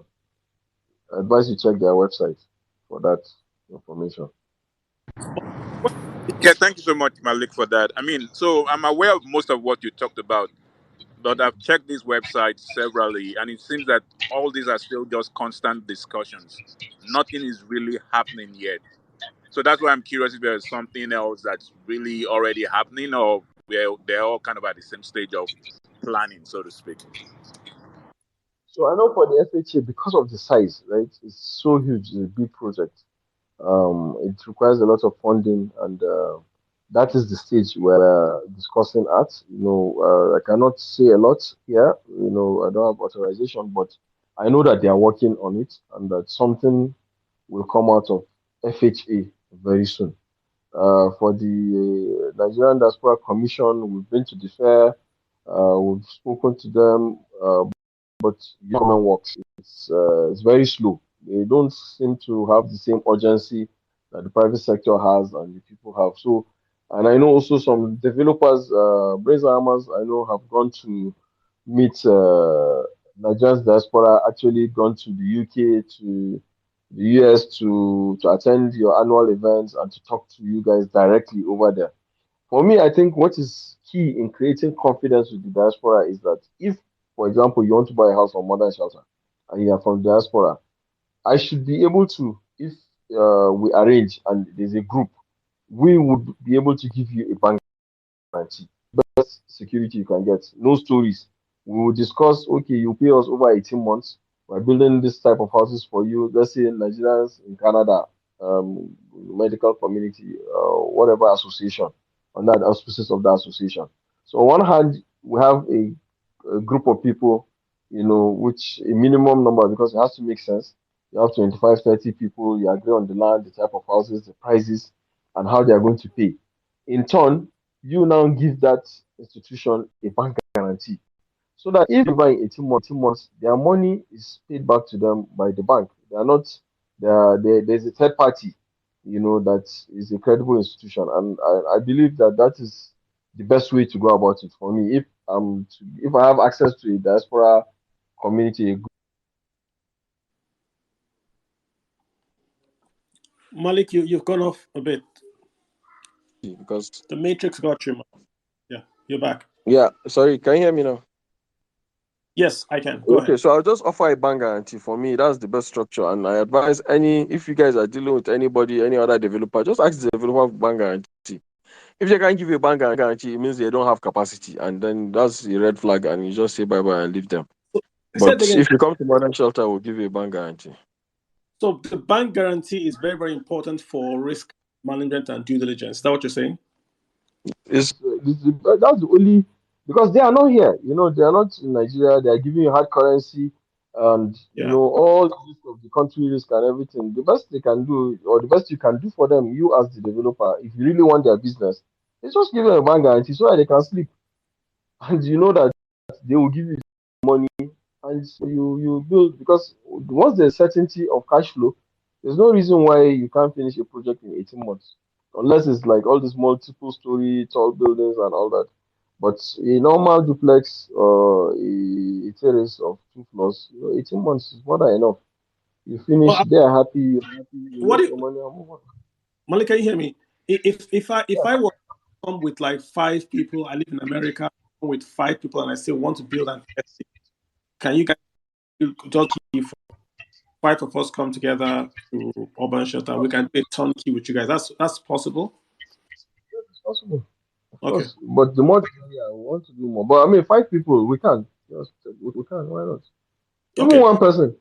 I advise you check their website for that information. Yeah, thank you so much, Malik, for that. I mean, so I'm aware of most of what you talked about, but I've checked these websites severally, and it seems that all these are still just constant discussions. Nothing is really happening yet. So that's why I'm curious if there's something else that's really already happening, or they're all kind of at the same stage of planning, so to speak. So I know for the FHA, because of the size, right, it's so huge, it's a big project. It requires a lot of funding, and that is the stage where we're discussing at. I cannot say a lot here. I don't have authorization, but I know that they are working on it, and that something will come out of FHA very soon. For the Nigerian Diaspora Commission, we've been to the fair, we've spoken to them, but government works. It's very slow. They don't seem to have the same urgency that the private sector has and the people have. So, and I know also some developers, Brazen Hammers, I know have gone to meet Nigerian diaspora, actually gone to the UK, to the US to attend your annual events and to talk to you guys directly over there. For me, I think what is key in creating confidence with the diaspora is that if, for example, you want to buy a house on Modern Shelter and you are from diaspora, I should be able to, if we arrange and there's a group, we would be able to give you a bank guarantee. Best security you can get. No stories. We will discuss, okay, you pay us over 18 months. We're building this type of houses for you. Let's say Nigerians in Canada, medical community, whatever association, on that auspices of the association. So on one hand, we have a group of people, which a minimum number, because it has to make sense. You have 25, 30 people, you agree on the land, the type of houses, the prices, and how they are going to pay. In turn, you now give that institution a bank guarantee, so that if you buy 18 months, their money is paid back to them by the bank. They are not there's a third party, that is a credible institution, and I believe that that is the best way to go about it for me. If I have access to a diaspora community. Malik, you've gone off a bit. Because The matrix got you. Yeah, you're back. yeah, sorry, can you hear me now? Yes, I can. Go Okay, ahead. so I'll just offer a bank guarantee. For me, that's the best structure. And I advise if you guys are dealing with anybody, any other developer, just ask the developer for bank guarantee. If they can't give you a bank guarantee, it means they don't have capacity. And then that's a red flag, and you just say bye-bye and leave them. But if you come to Modern Shelter, we'll give you a bank guarantee. So the bank guarantee is very, very important for risk management and due diligence. Is that what you're saying? That's the only, because they are not here. They are not in Nigeria. They are giving you hard currency. and Yeah. all the risk of the country risk and everything. The best they can do, or the best you can do for them, you as the developer, if you really want their business, is just give them a bank guarantee so that they can sleep, and you know that they will give you money, and so you build, because once there's certainty of cash flow, there's no reason why you can't finish a project in 18 months, unless it's like all these multiple story tall buildings and all that. But a normal duplex or a terrace of 2 floors, 18 months is more than enough. You Well, finish, they are happy, you're happy, you what make do your you, money and move on. Malik, can you hear me? If I were to come with like 5 people, I live in America, come with 5 people, and I say want to build an estate, can you guys just give 5 of us come together to urban shelter? We can do a turnkey with you guys. That's possible. It's possible, of Okay. course. But the more, yeah, we want to do more. But I mean, 5 people, we can. Just, we can, why not? Even Okay. one person.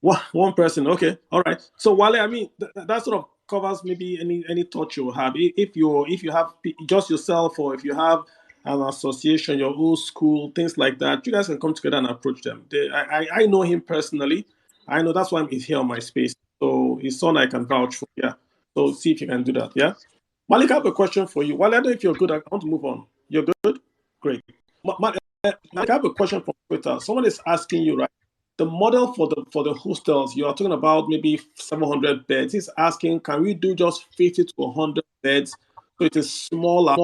One person. Okay. All right. So Wale, I mean, that sort of covers maybe any thought you have. If you have just yourself, or if you have an association, your old school, things like that, you guys can come together and approach them. I know him personally. I know that's why he's here on my space. So his son I can vouch for. Yeah. So see if you can do that. Yeah. Malik, I have a question for you. Wale, I don't know if you're good. I want to move on. You're good. Great. Malik, I have a question from Twitter. Someone is asking you, right? The model for the hostels, you are talking about maybe 700 beds. He's asking, can we do just 50 to 100 beds, so it is smaller,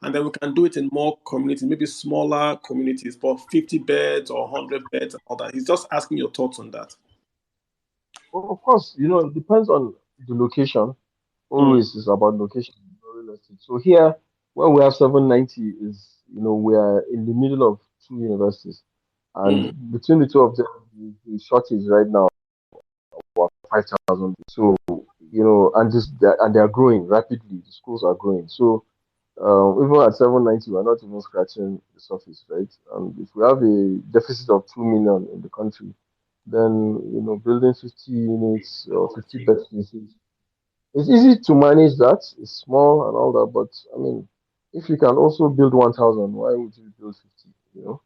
and then we can do it in more communities, maybe smaller communities, but 50 beds or 100 beds and all that. He's just asking your thoughts on that. Well, of course, it depends on the location. Mm, Always is about location, not real estate. So here, where we have 790 is, we are in the middle of two universities. And mm, between the two of them, the shortage right now, about 5,000. So, and they are growing rapidly. The schools are growing. So, even at 790, we're not even scratching the surface, right? And if we have a deficit of 2 million in the country, then, building 50 units or 50 bed spaces, it's easy to manage that. It's small and all that, but I mean, if you can also build 1,000, why would you build 50?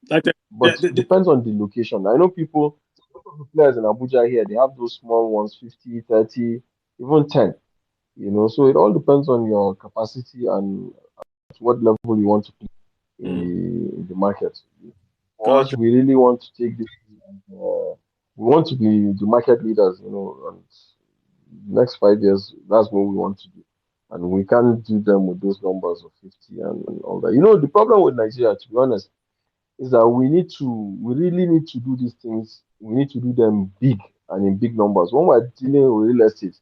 like But depends on the location. I know people, most of the players in Abuja here, they have those small ones, 50, 30, even 10. So it all depends on your capacity and at what level you want to play mm, in the market. For us, gotcha. we really want to take this. We want to be the market leaders, and next 5 years, that's what we want to do. And we can't do them with those numbers of 50 and all that. The problem with Nigeria, to be honest, is that we really need to do these things. We need to do them big and in big numbers. When we're dealing with real estate,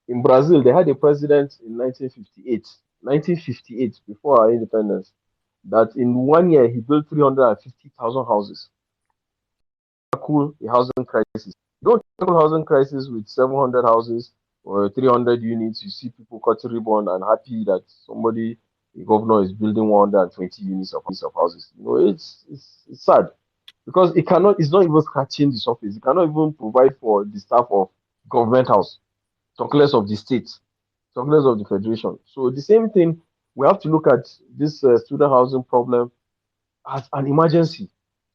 in Brazil, they had a president in 1958, before our independence, that in one year he built 350,000 houses. Tackle a housing crisis. You don't tackle housing crisis with 700 houses or 300 units. You see people cutting ribbon and happy that somebody, the governor, is building 120 units of houses. It's sad because it cannot. It's not even scratching the surface. It cannot even provide for the staff of government house, talk less of the state, talk less of the federation. So the same thing, we have to look at this student housing problem as an emergency.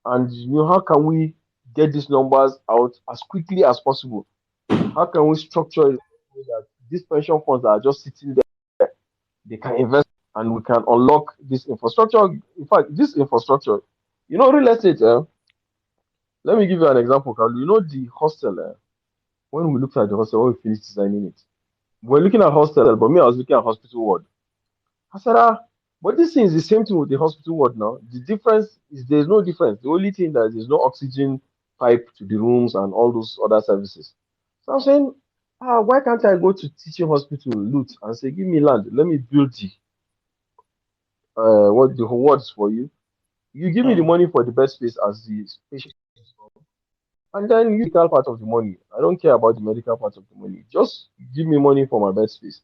And how can we get these numbers out as quickly as possible? How can we structure it so that these pension funds that are just sitting there, they can invest and we can unlock this infrastructure? In fact, this infrastructure, real estate. Let me give you an example, Carl. The hostel. When we looked at the hostel, when we finished designing it, we're looking at hostel, but me, I was looking at hospital ward. I said, but this thing is the same thing with the hospital ward now. The difference is there's no difference. The only thing that there's no oxygen pipe to the rooms and all those other services. So I'm saying, why can't I go to teaching hospital, loot, and say, give me land, let me build what the wards for you. You give me the Mm, money for the bed space as the patient, and then you medical part of the money. I don't care about the medical part of the money. Just give me money for my bed space.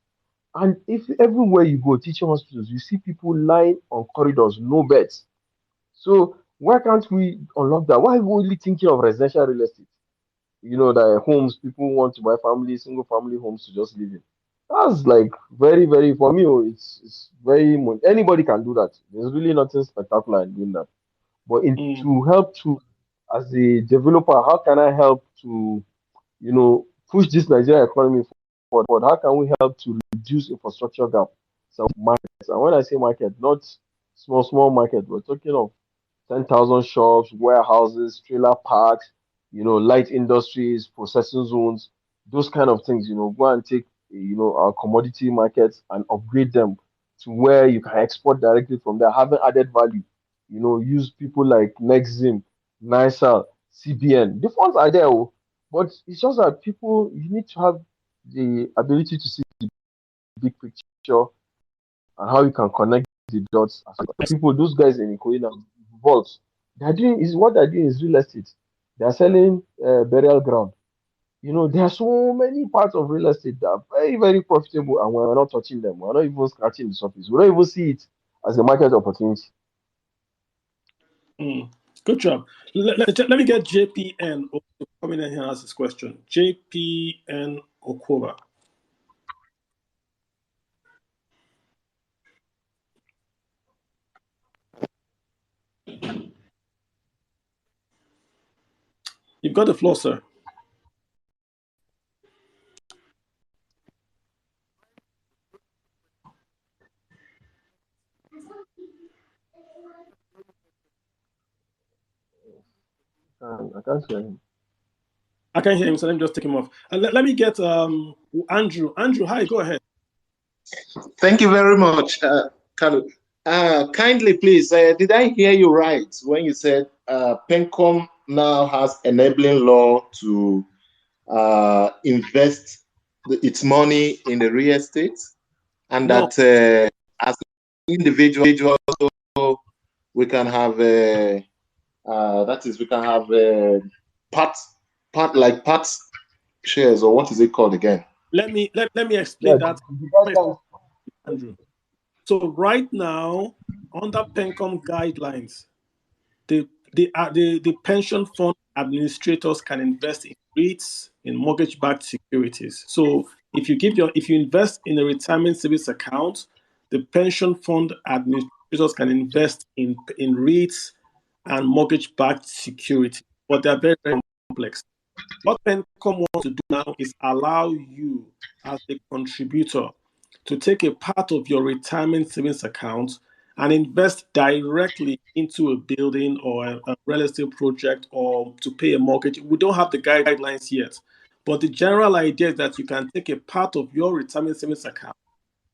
And if everywhere you go, teaching hospitals, you see people lying on corridors, no beds. So why can't we unlock that? Why are we only thinking of residential real estate? That homes, people want to buy single family homes to just live in. That's like very, very, for me, it's very, anybody can do that. There's really nothing spectacular in doing that. But mm, to help to as a developer, how can I help to, push this Nigerian economy forward? How can we help to reduce infrastructure gap? So markets, and when I say market, not small market, we're talking of 10,000 shops, warehouses, trailer parks, light industries, processing zones, those kind of things. Go and take, our commodity markets and upgrade them to where you can export directly from there, having added value. Use people like Nexim, NISAL, CBN. The funds are there, oh, but it's just that people, you need to have the ability to see the big picture and how you can connect the dots. People, those guys in Ikoyi now, vaults, what they're doing is real estate. They're selling burial ground. There are so many parts of real estate that are very, very profitable, and we're not touching them. We're not even scratching the surface. We don't even see it as a market opportunity. Good job. Let me get JPN to come in here and ask this question. JPN Okoba. You've got the floor, sir. I can't hear him. I can't hear him, so let me just take him off. Let me get Andrew. Andrew, hi, go ahead. Thank you very much, Kalu. Kindly, please, did I hear you right when you said PENCOM now has enabling law to invest its money in the real estate, and No. that as individuals we can have we can have part shares, or what is it called again? Let me explain that, Andrew. So right now, under PENCOM guidelines, the pension fund administrators can invest in REITs, in mortgage-backed securities. So if you invest in a retirement savings account, the pension fund administrators can invest in REITs and mortgage-backed security, but they're very, very complex. What PENCOM wants to do now is allow you as a contributor to take a part of your retirement savings account and invest directly into a building or a real estate project or to pay a mortgage. We don't have the guidelines yet, but the general idea is that you can take a part of your retirement savings account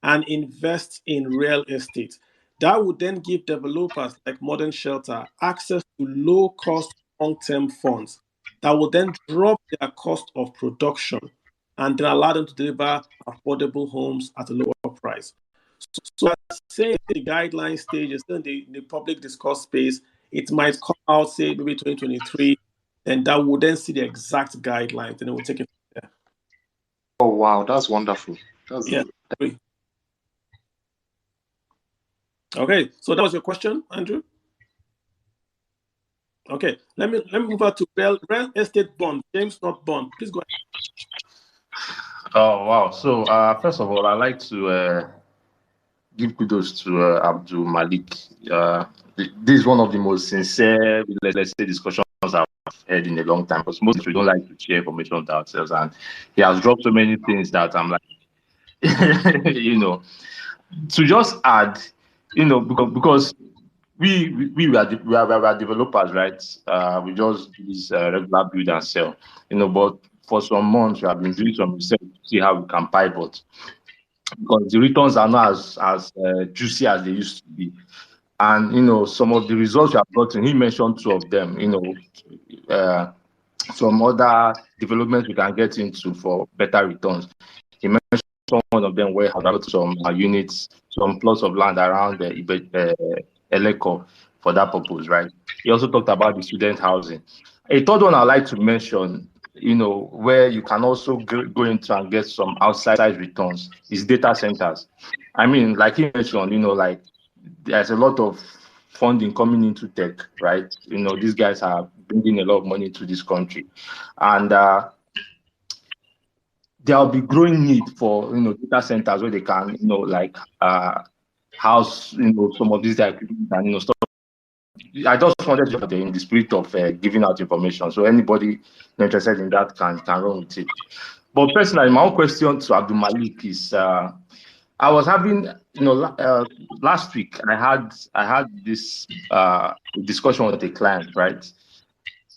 and invest in real estate. That would then give developers like Modern Shelter access to low cost long-term funds that will then drop their cost of production and then allow them to deliver affordable homes at a lower price. So I say the guideline stage is still in the public discourse space. It might come out, say, maybe 2023, and that will then see the exact guidelines, and it will take it from there. Oh, wow, that's wonderful. Yeah. Okay, so that was your question, Andrew? Okay, let me move on to real estate bond. James, not bond. Please go ahead. Oh, wow. So, first of all, I'd like to give kudos to Abdul Malik. This is one of the most sincere, let's say, discussions I've had in a long time, because most we don't like to share information with ourselves. And he has dropped so many things that I'm like, to just add, because we are developers, right? We just do this regular build and sell, but for some months we have been doing some research to see how we can pivot, because the returns are not as juicy as they used to be. And some of the results we have gotten, he mentioned two of them, some other developments we can get into for better returns. He mentioned one of them where have some units, some plots of land around the Eleko for that purpose, right? He also talked about the student housing. A third one I'd like to mention, where you can also go into and get some outside returns is data centers. I mean, like he mentioned, like there's a lot of funding coming into tech, right? These guys are bringing a lot of money to this country, and there'll be growing need for data centers where they can like house some of these equipment and stuff I just wanted to in the spirit of giving out information, so anybody interested in that can run with it. But personally, my own question to Abdul Malik is, I was having, last week I had this discussion with a client, right?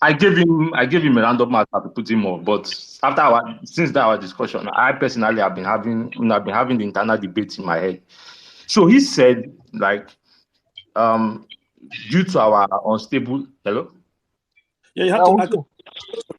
I gave him a random matter to put him off, but since our discussion, I personally have been having the internal debate in my head. So he said, like, due to our unstable, hello. Yeah, you have to ask the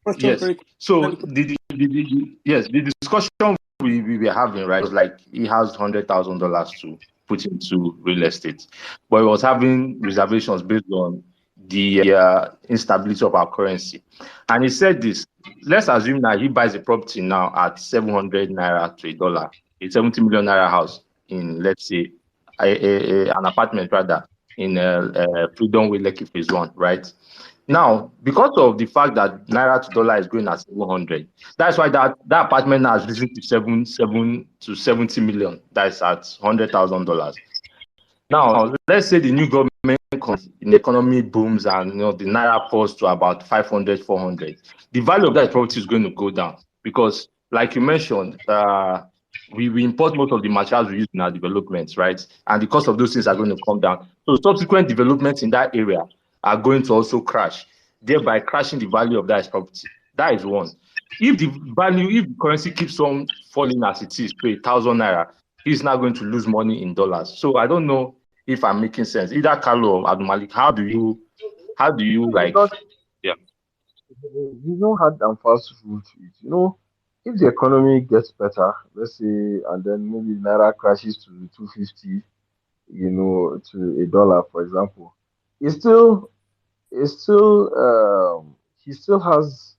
question Yes. very quickly. So the discussion we were having, right, was like he has $100,000 to put into real estate, but he was having reservations based on the instability of our currency. And he said this: let's assume that he buys a property now at 700 naira to a dollar, a 70 million naira house in, let's say, an apartment rather in Freedom Way Lekki Phase 1, right? Now, because of the fact that naira to dollar is going at 700, that's why that apartment now has risen to 70 million. That's at $100,000. Now, let's say the new government comes, in the economy booms, and the naira falls to about 500, 400. The value of that property is going to go down because, like you mentioned, we import most of the materials we use in our developments, right? And the cost of those things are going to come down. So subsequent developments in that area are going to also crash, thereby crashing the value of that property. That is one. If the currency keeps on falling as it is to 1,000 naira, he's not going to lose money in dollars. So I don't know if I'm making sense. Either Carlo or Abdulmalik, how do you like? Yeah. Hard and fast rule to it. If the economy gets better, let's say, and then maybe naira crashes to 250, to a dollar, for example, it's still, he still has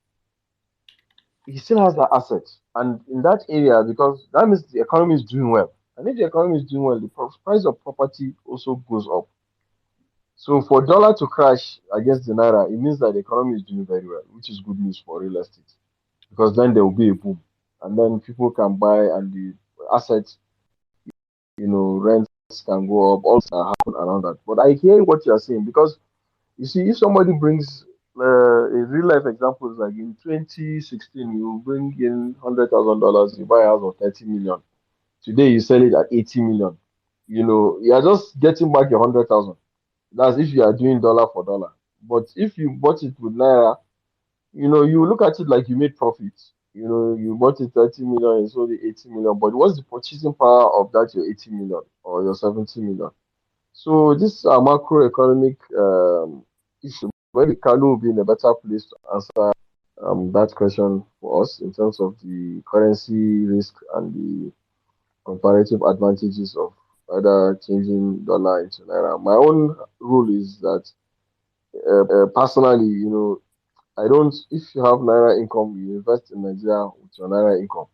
that asset, and in that area, because that means the economy is doing well, and if the economy is doing well, the price of property also goes up. So for dollar to crash against the naira, it means that the economy is doing very well, which is good news for real estate, because then there will be a boom, and then people can buy, and the assets, rents can go up. All that happen around that. But I hear what you are saying, because you see, if somebody brings a real life example, is like in 2016, you bring in $100,000, you buy a house of 30 million. Today you sell it at 80 million. You are just getting back your 100,000. That's if you are doing dollar for dollar. But if you bought it with naira, you look at it like you made profit. You bought it 30 million, you sold it 80 million. But what's the purchasing power of that your 80 million or your 70 million? So this macroeconomic issue. Maybe Kalu will be in a better place to answer that question for us in terms of the currency risk and the comparative advantages of either changing dollar into naira. My own rule is that personally, I don't. If you have naira income, you invest in Nigeria with your naira income.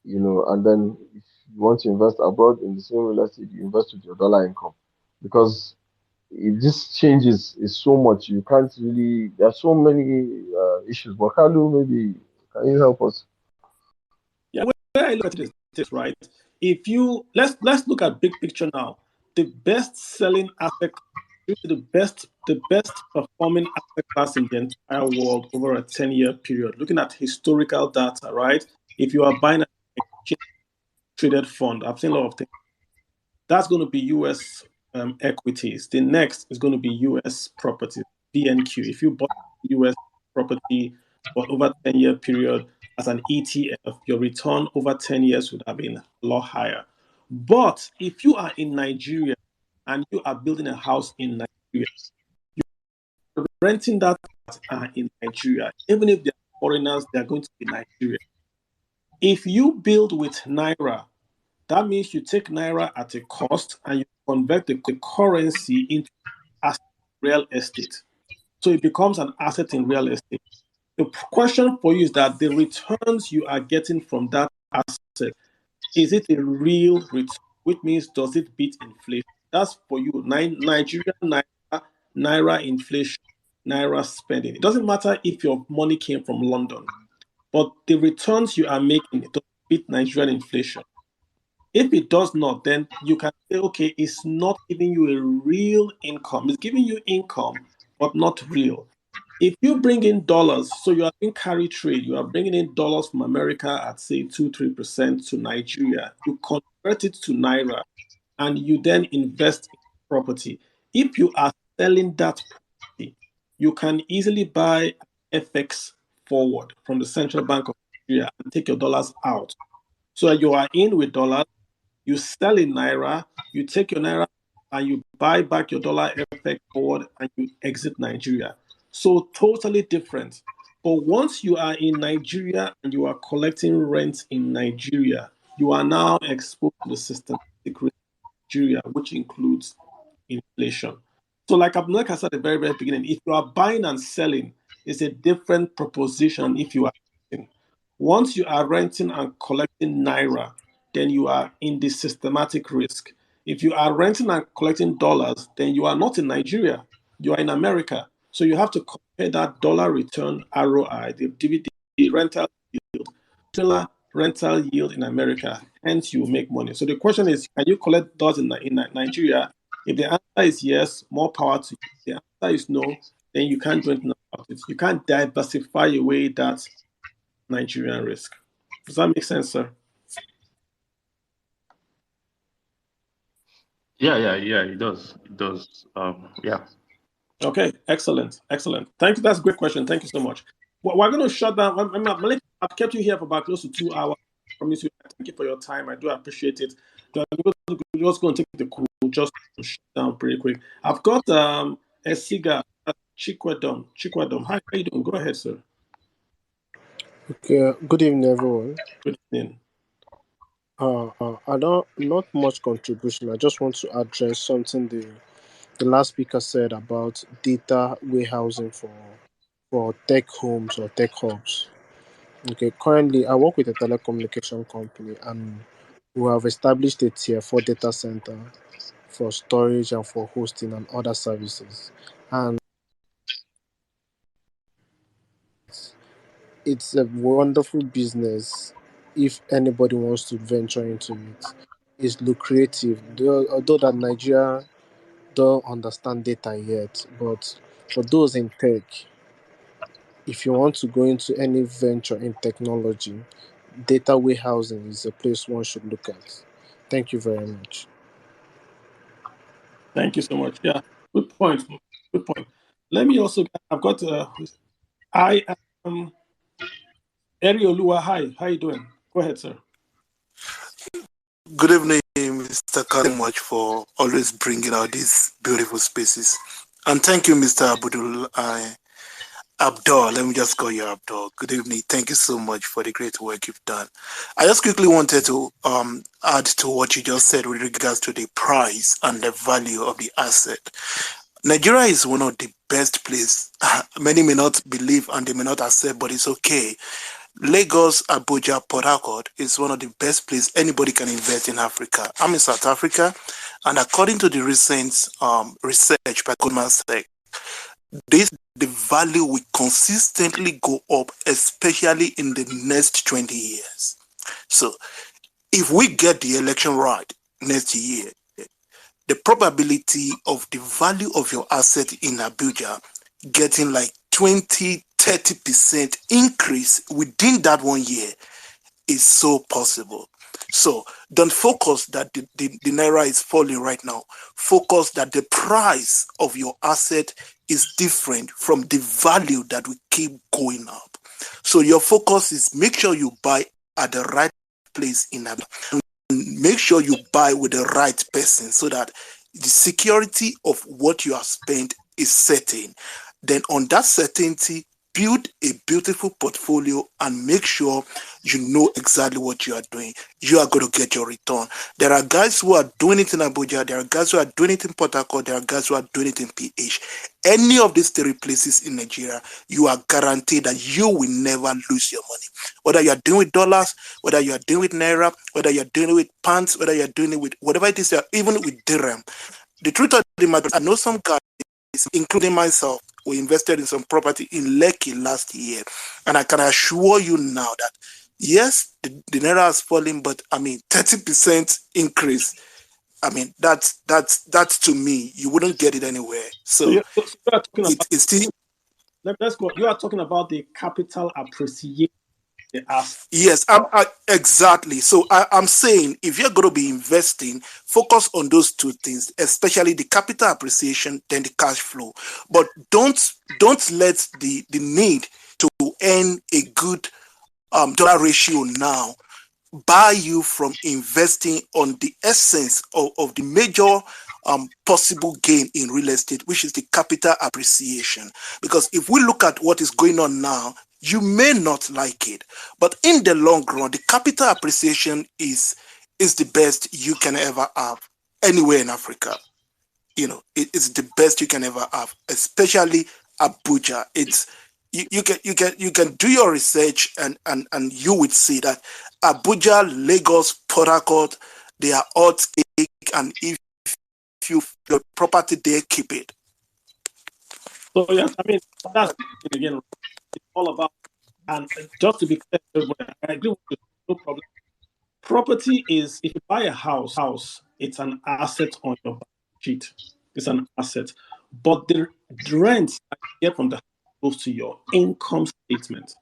And then if you want to invest abroad in the same real estate, you invest with your dollar income, because this changes is so much. You can't really. There are so many issues. But Kalu, maybe can you help us? Yeah, where I look at it is this, right? If you let's look at big picture now. The best selling asset, the best performing asset class in the entire world over a 10-year period. Looking at historical data, right? If you are buying a traded fund, I've seen a lot of things. That's going to be U.S. Equities. The next is going to be U.S. property, BNQ. If you bought U.S. property for over 10-year period as an ETF, your return over 10 years would have been a lot higher. But if you are in Nigeria and you are building a house in Nigeria, you're renting that in Nigeria, even if they're foreigners, they're going to be Nigeria. If you build with Naira, that means you take Naira at a cost and you convert the currency into asset real estate. So it becomes an asset in real estate. The question for you is that the returns you are getting from that asset, is it a real return? Which means, does it beat inflation? That's for you. Nigeria, Naira inflation, Naira spending. It doesn't matter if your money came from London, but the returns you are making, it doesn't beat Nigerian inflation. If it does not, then you can say, okay, it's not giving you a real income. It's giving you income, but not real. If you bring in dollars, so you are in carry trade, you are bringing in dollars from America at say 2-3% to Nigeria, you convert it to Naira and you then invest in property. If you are selling that property, you can easily buy FX forward from the Central Bank of Nigeria and take your dollars out. So you are in with dollars, you sell in Naira, you take your Naira and you buy back your dollar FX forward and you exit Nigeria. So totally different. But once you are in Nigeria and you are collecting rent in Nigeria, you are now exposed to the systematic risk of Nigeria, which includes inflation. So, like I said at the very, very beginning, if you are buying and selling, it's a different proposition if you are renting. Once you are renting and collecting Naira, then you are in the systematic risk. If you are renting and collecting dollars, then you are not in Nigeria, you are in America. So you have to compare that dollar return ROI, the rental yield, dollar rental yield in America. Hence, you make money. So the question is, can you collect dollars in Nigeria? If the answer is yes, more power to you. If the answer is no, then you can't do anything about it. You can't diversify away that Nigerian risk. Does that make sense, sir? Yeah, it does. It does. Yeah. Okay, excellent. Thank you. That's a great question. Thank you so much. Well, we're going to shut down. Malik, I've kept you here for about close to 2 hours. I promise you. Thank you for your time. I do appreciate it. So I'm just going to take the call just to shut down pretty quick. I've got Esiga Chikwadom. Hi, how you doing? Go ahead, sir. Okay, good evening, everyone. Good evening. I don't not much contribution. I just want to address something the last speaker said about data warehousing for tech homes or tech hubs. Okay, currently I work with a telecommunication company and we have established a tier 4 data center for storage and for hosting and other services. And it's a wonderful business if anybody wants to venture into it. It's lucrative, although that Nigeria don't understand data yet. But for those in tech, if you want to go into any venture in technology, data warehousing is a place one should look at. Thank you very much. Thank you so much. Yeah, good point. Good point. Let me also, I've got, I am Eriolua. Hi, how you doing? Go ahead, sir. Good evening, Mr. Karim, much for always bringing out these beautiful spaces. And thank you, Mr. Abdul. Let me just call you Abdul. Good evening. Thank you so much for the great work you've done. I just quickly wanted to add to what you just said with regards to the price and the value of the asset. Nigeria is one of the best places. Many may not believe and they may not accept, but it's okay. Lagos, Abuja, Port Harcourt is one of the best places anybody can invest in Africa. I'm in South Africa, and according to the recent research by Goldman Sachs, the value will consistently go up, especially in the next 20 years. So, if we get the election right next year, the probability of the value of your asset in Abuja getting like 20-30% increase within that 1 year is so possible. So don't focus that the Naira is falling right now. Focus that the price of your asset is different from the value that will keep going up. So your focus is make sure you buy at the right place in Abuja. Make sure you buy with the right person so that the security of what you have spent is certain. Then on that certainty, build a beautiful portfolio and make sure you know exactly what you are doing. You are going to get your return. There are guys who are doing it in Abuja. There are guys who are doing it in Port Harcourt. There are guys who are doing it in PH. Any of these 3 places in Nigeria, you are guaranteed that you will never lose your money. Whether you are doing with dollars, whether you are doing with Naira, whether you are doing it with pounds, whether you are doing it with whatever it is, even with dirham. The truth of the matter, I know some guys, including myself, we invested in some property in Lekki last year. And I can assure you now that Yes, the naira has fallen, but I mean 30% increase. I mean that's to me, you wouldn't get it anywhere. So So you are talking about, it's still let's go. You are talking about the capital appreciation, the asset. yes, exactly. So I'm saying if you're going to be investing, focus on those two things, especially the capital appreciation, then the cash flow. But don't let the need to earn a good dollar ratio now buy you from investing on the essence of the major possible gain in real estate, which is the capital appreciation. Because if we look at what is going on now, you may not like it, but in the long run, the capital appreciation is the best you can ever have anywhere in Africa. It's the best you can ever have, especially Abuja. It's you can do your research and you would see that Abuja, Lagos, Port Harcourt, they are all take, and if you your property there, keep it. So yes, I mean that's again it's all about. And just to be clear, everybody, I agree with you. No problem. Property is, if you buy a house, it's an asset on your balance sheet. It's an asset. But the rent that you get from the house goes to your income statement.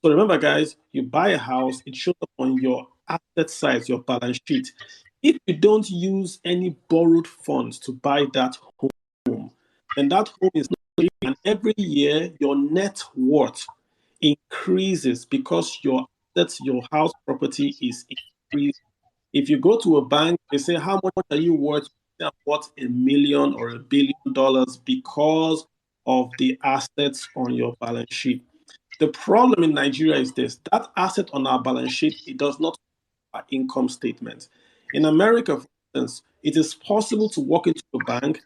So remember, guys, you buy a house, it shows up on your asset side, your balance sheet. If you don't use any borrowed funds to buy that home, then that home is not, and every year your net worth increases because your assets, your house property is increasing. If you go to a bank, they say, how much are you worth? You say, I'm worth $1 million or $1 billion because of the assets on your balance sheet. The problem in Nigeria is this: that asset on our balance sheet, it does not have our income statement. In America, for instance, it is possible to walk into a bank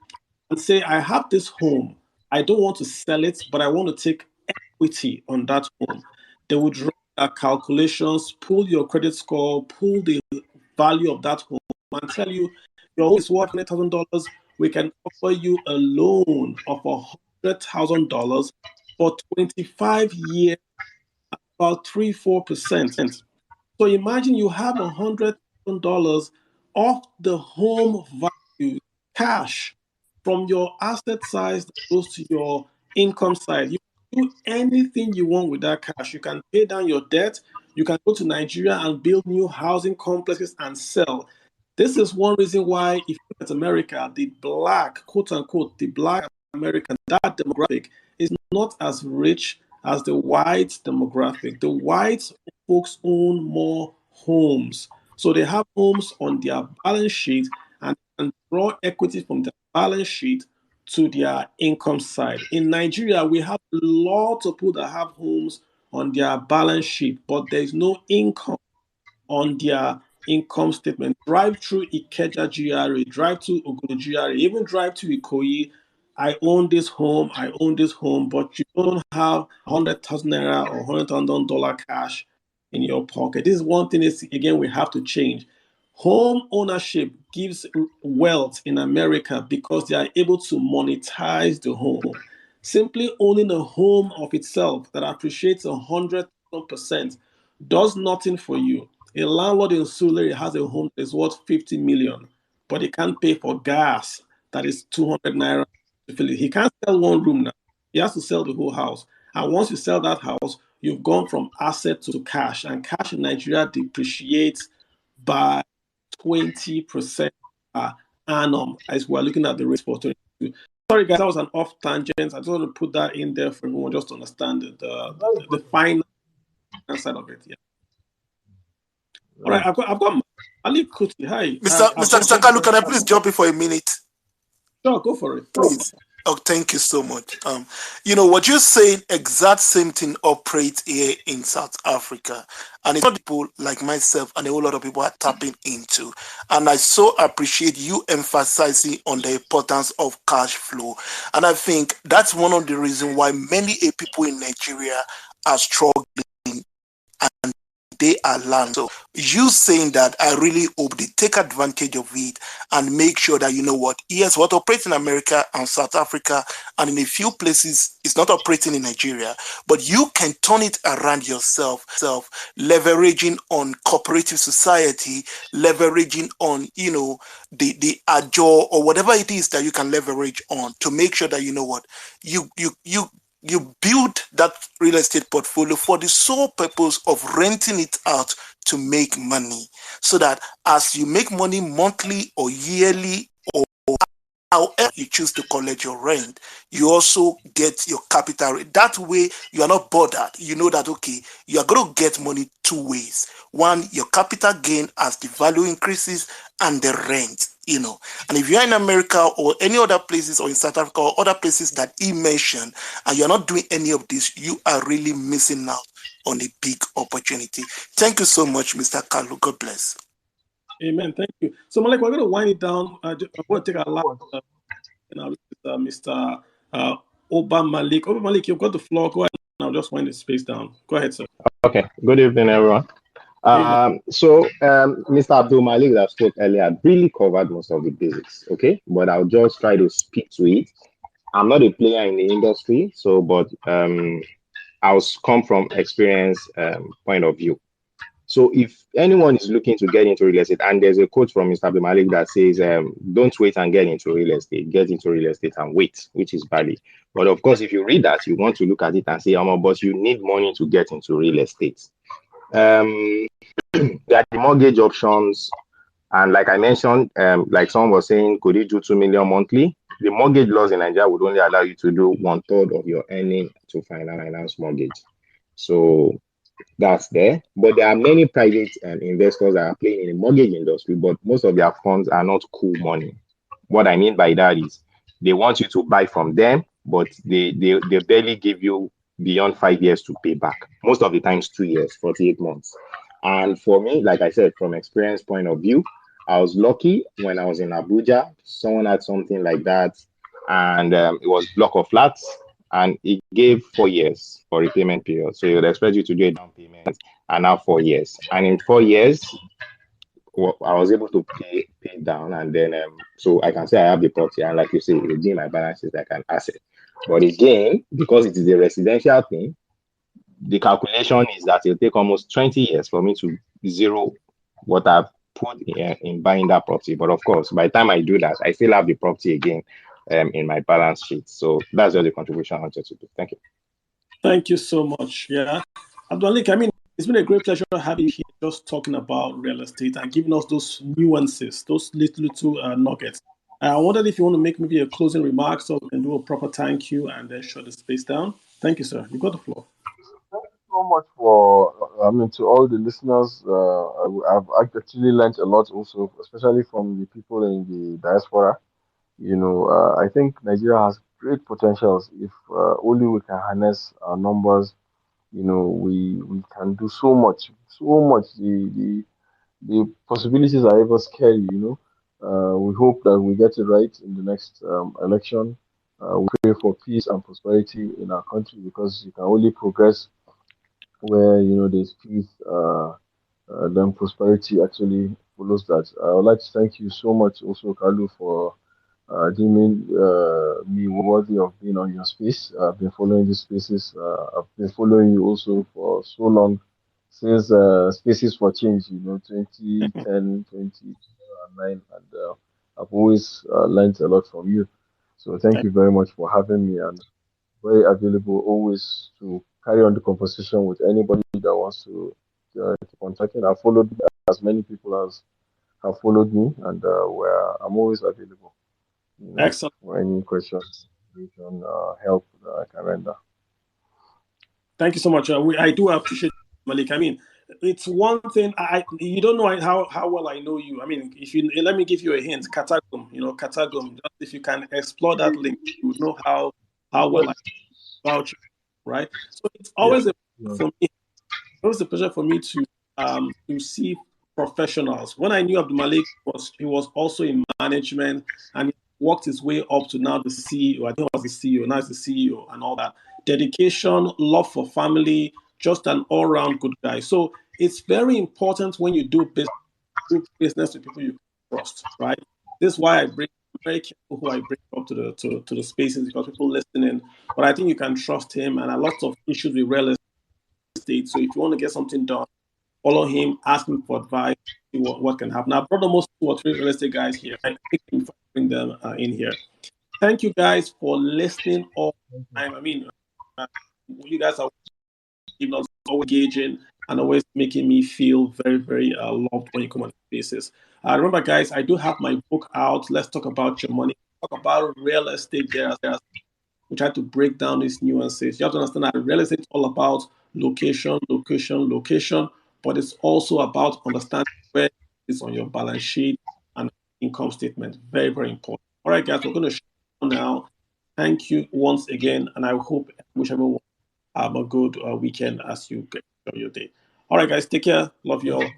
and say, I have this home. I don't want to sell it, but I want to take equity on that home. They would run their calculations, pull your credit score, pull the value of that home, and tell you your home is worth $100,000. We can offer you a loan of $100,000 for 25 years, about 3-4%. So imagine you have $100,000 off the home value, cash from your asset size that goes to your income side. You can do anything you want with that cash. You can pay down your debt. You can go to Nigeria and build new housing complexes and sell. This is one reason why, if you look at America, the black, quote unquote, the black American, that demographic is not as rich as the white demographic. The white folks own more homes. So they have homes on their balance sheet and can draw equity from their balance sheet to their income side. In Nigeria, we have a lot of people that have homes on their balance sheet, but there is no income on their income statement. Drive through Ikeja GRA, drive to Ogodo GRA, even drive to Ikoyi. I own this home, I own this home, but you don't have 100,000 naira or $100,000 cash in your pocket. This is one thing is again we have to change. Home ownership gives wealth in America because they are able to monetize the home. Simply owning a home of itself that appreciates 100% does nothing for you. A landlord in Surrey has a home that is worth 50 million, but he can't pay for gas that is 200 naira to fill it. He can't sell one room now. He has to sell the whole house. And once you sell that house, you've gone from asset to cash. And cash in Nigeria depreciates by 20% annum as we're looking at the rates for 22. Sorry, guys, that was an off tangent. I just want to put that in there for everyone just to understand the finance side of it. Yeah. All right, I've got Ali Kuti. Hi, Mr. Kalu, can I please jump in for a minute? Sure, go for it. Please. Oh, thank you so much. What you're saying, exact same thing operates here in South Africa. And it's what people like myself and a whole lot of people are tapping into. And I so appreciate you emphasizing on the importance of cash flow. And I think that's one of the reasons why many people in Nigeria are struggling and they are land. So you saying that, I really hope they take advantage of it and make sure that, you know what, yes, what operates in America and South Africa and in a few places is not operating in Nigeria, but you can turn it around yourself, leveraging on cooperative society, leveraging on, you know, the Ajo or whatever it is that you can leverage on to make sure that, you know what, you build that real estate portfolio for the sole purpose of renting it out to make money, so that as you make money monthly or yearly or however you choose to collect your rent, you also get your capital. That way, you are not bothered. You know that, okay, you are going to get money two ways. One, your capital gain as the value increases, and the rent, you know. And if you're in America or any other places, or in South Africa or other places that he mentioned, and you're not doing any of this, you are really missing out on a big opportunity. Thank you so much, Mr. Kalu. God bless. Amen. Thank you. So, Malik, we're going to wind it down. I want to take our last, Mr. Oba Malik. Oba Malik, you've got the floor. Go ahead. I'll just wind the space down. Go ahead, sir. Okay. Good evening, everyone. Mr. Abdul Malik that spoke earlier really covered most of the basics. Okay, but I'll just try to speak to it. I'm not a player in the industry, but I'll come from experience point of view. So if anyone is looking to get into real estate, and there's a quote from Mr. Abdul Malik that says, don't wait and get into real estate, get into real estate and wait, which is valid. But of course, if you read that, you want to look at it and say, but you need money to get into real estate. There are the mortgage options. And like I mentioned, like someone was saying, could you do 2 million monthly? The mortgage laws in Nigeria would only allow you to do 1/3 of your earning to finance mortgage. So that's there. But there are many private investors that are playing in the mortgage industry, but most of their funds are not cool money. What I mean by that is they want you to buy from them, but they barely give you beyond 5 years to pay back. Most of the times 2 years, 48 months. And for me, like I said, from experience point of view, I was lucky when I was in Abuja. Someone had something like that, and it was block of flats, and it gave 4 years for repayment period. So it would expect you to do a down payment, and now 4 years. And in 4 years, I was able to pay down, and then so I can say I have the property, and like you say, redeem my balances like an asset. But again, because it is a residential thing, the calculation is that it'll take almost 20 years for me to zero what I've put in buying that property. But of course, by the time I do that, I still have the property again in my balance sheet. So that's just the contribution I wanted to do. Thank you. Thank you so much. Yeah. Abdulmalik, I mean, it's been a great pleasure having you here just talking about real estate and giving us those nuances, those little nuggets. I wondered if you want to make maybe a closing remark so we can do a proper thank you and then shut the space down. Thank you, sir. You got the floor. Thank you so much for, to all the listeners. I've actually learned a lot also, especially from the people in the diaspora. I think Nigeria has great potentials if only we can harness our numbers. We can do so much, so much. The possibilities are ever scary. We hope that we get it right in the next election. We pray for peace and prosperity in our country, because you can only progress where there's peace. Then prosperity actually follows that. I would like to thank you so much, also Kalu, for deeming me worthy of being on your space. I've been following these spaces. I've been following you also for so long, since Spaces for Change, 2010, 2009, and I've always learned a lot from you. So thank you very much for having me, and very available always to carry on the conversation with anybody that wants to keep on talking. I've followed as many people as have followed me, and I'm always available. Excellent. For any questions, help that I can render. Thank you so much. I do appreciate it, Malik. I mean, it's one thing. You don't know how well I know you. I mean, if you let me give you a hint, Katagum. Katagum. Just if you can explore that link, you would know how well I know about you, right? So it's always a pleasure for me. Always a pleasure for me to see professionals. When I knew Abdul Malik, he was also in management, and he worked his way up to now the CEO. I think he was the CEO. Now he's the CEO and all that. Dedication, love for family, just an all-round good guy. So it's very important when you do business with people you can trust, right? This is why I bring very careful who I bring up to the spaces, because people listening. But I think you can trust him, and a lot of issues with real estate. So if you want to get something done, follow him, ask him for advice, see what can happen. I've brought almost 2 or 3 real estate guys here. I pick them if I bring them in here. Thank you guys for listening all the time. I mean, you guys are always engaging and always making me feel very, very loved when you come on the basis. Remember, guys, I do have my book out. Let's talk about your money. Talk about real estate there. We try to break down these nuances. You have to understand that real estate is all about location, location, location, but it's also about understanding where it's on your balance sheet and income statement. Very, very important. All right, guys, we're going to shut down now. Thank you once again, and I wish everyone have a good weekend as you get your day. All right, guys, take care. Love you all.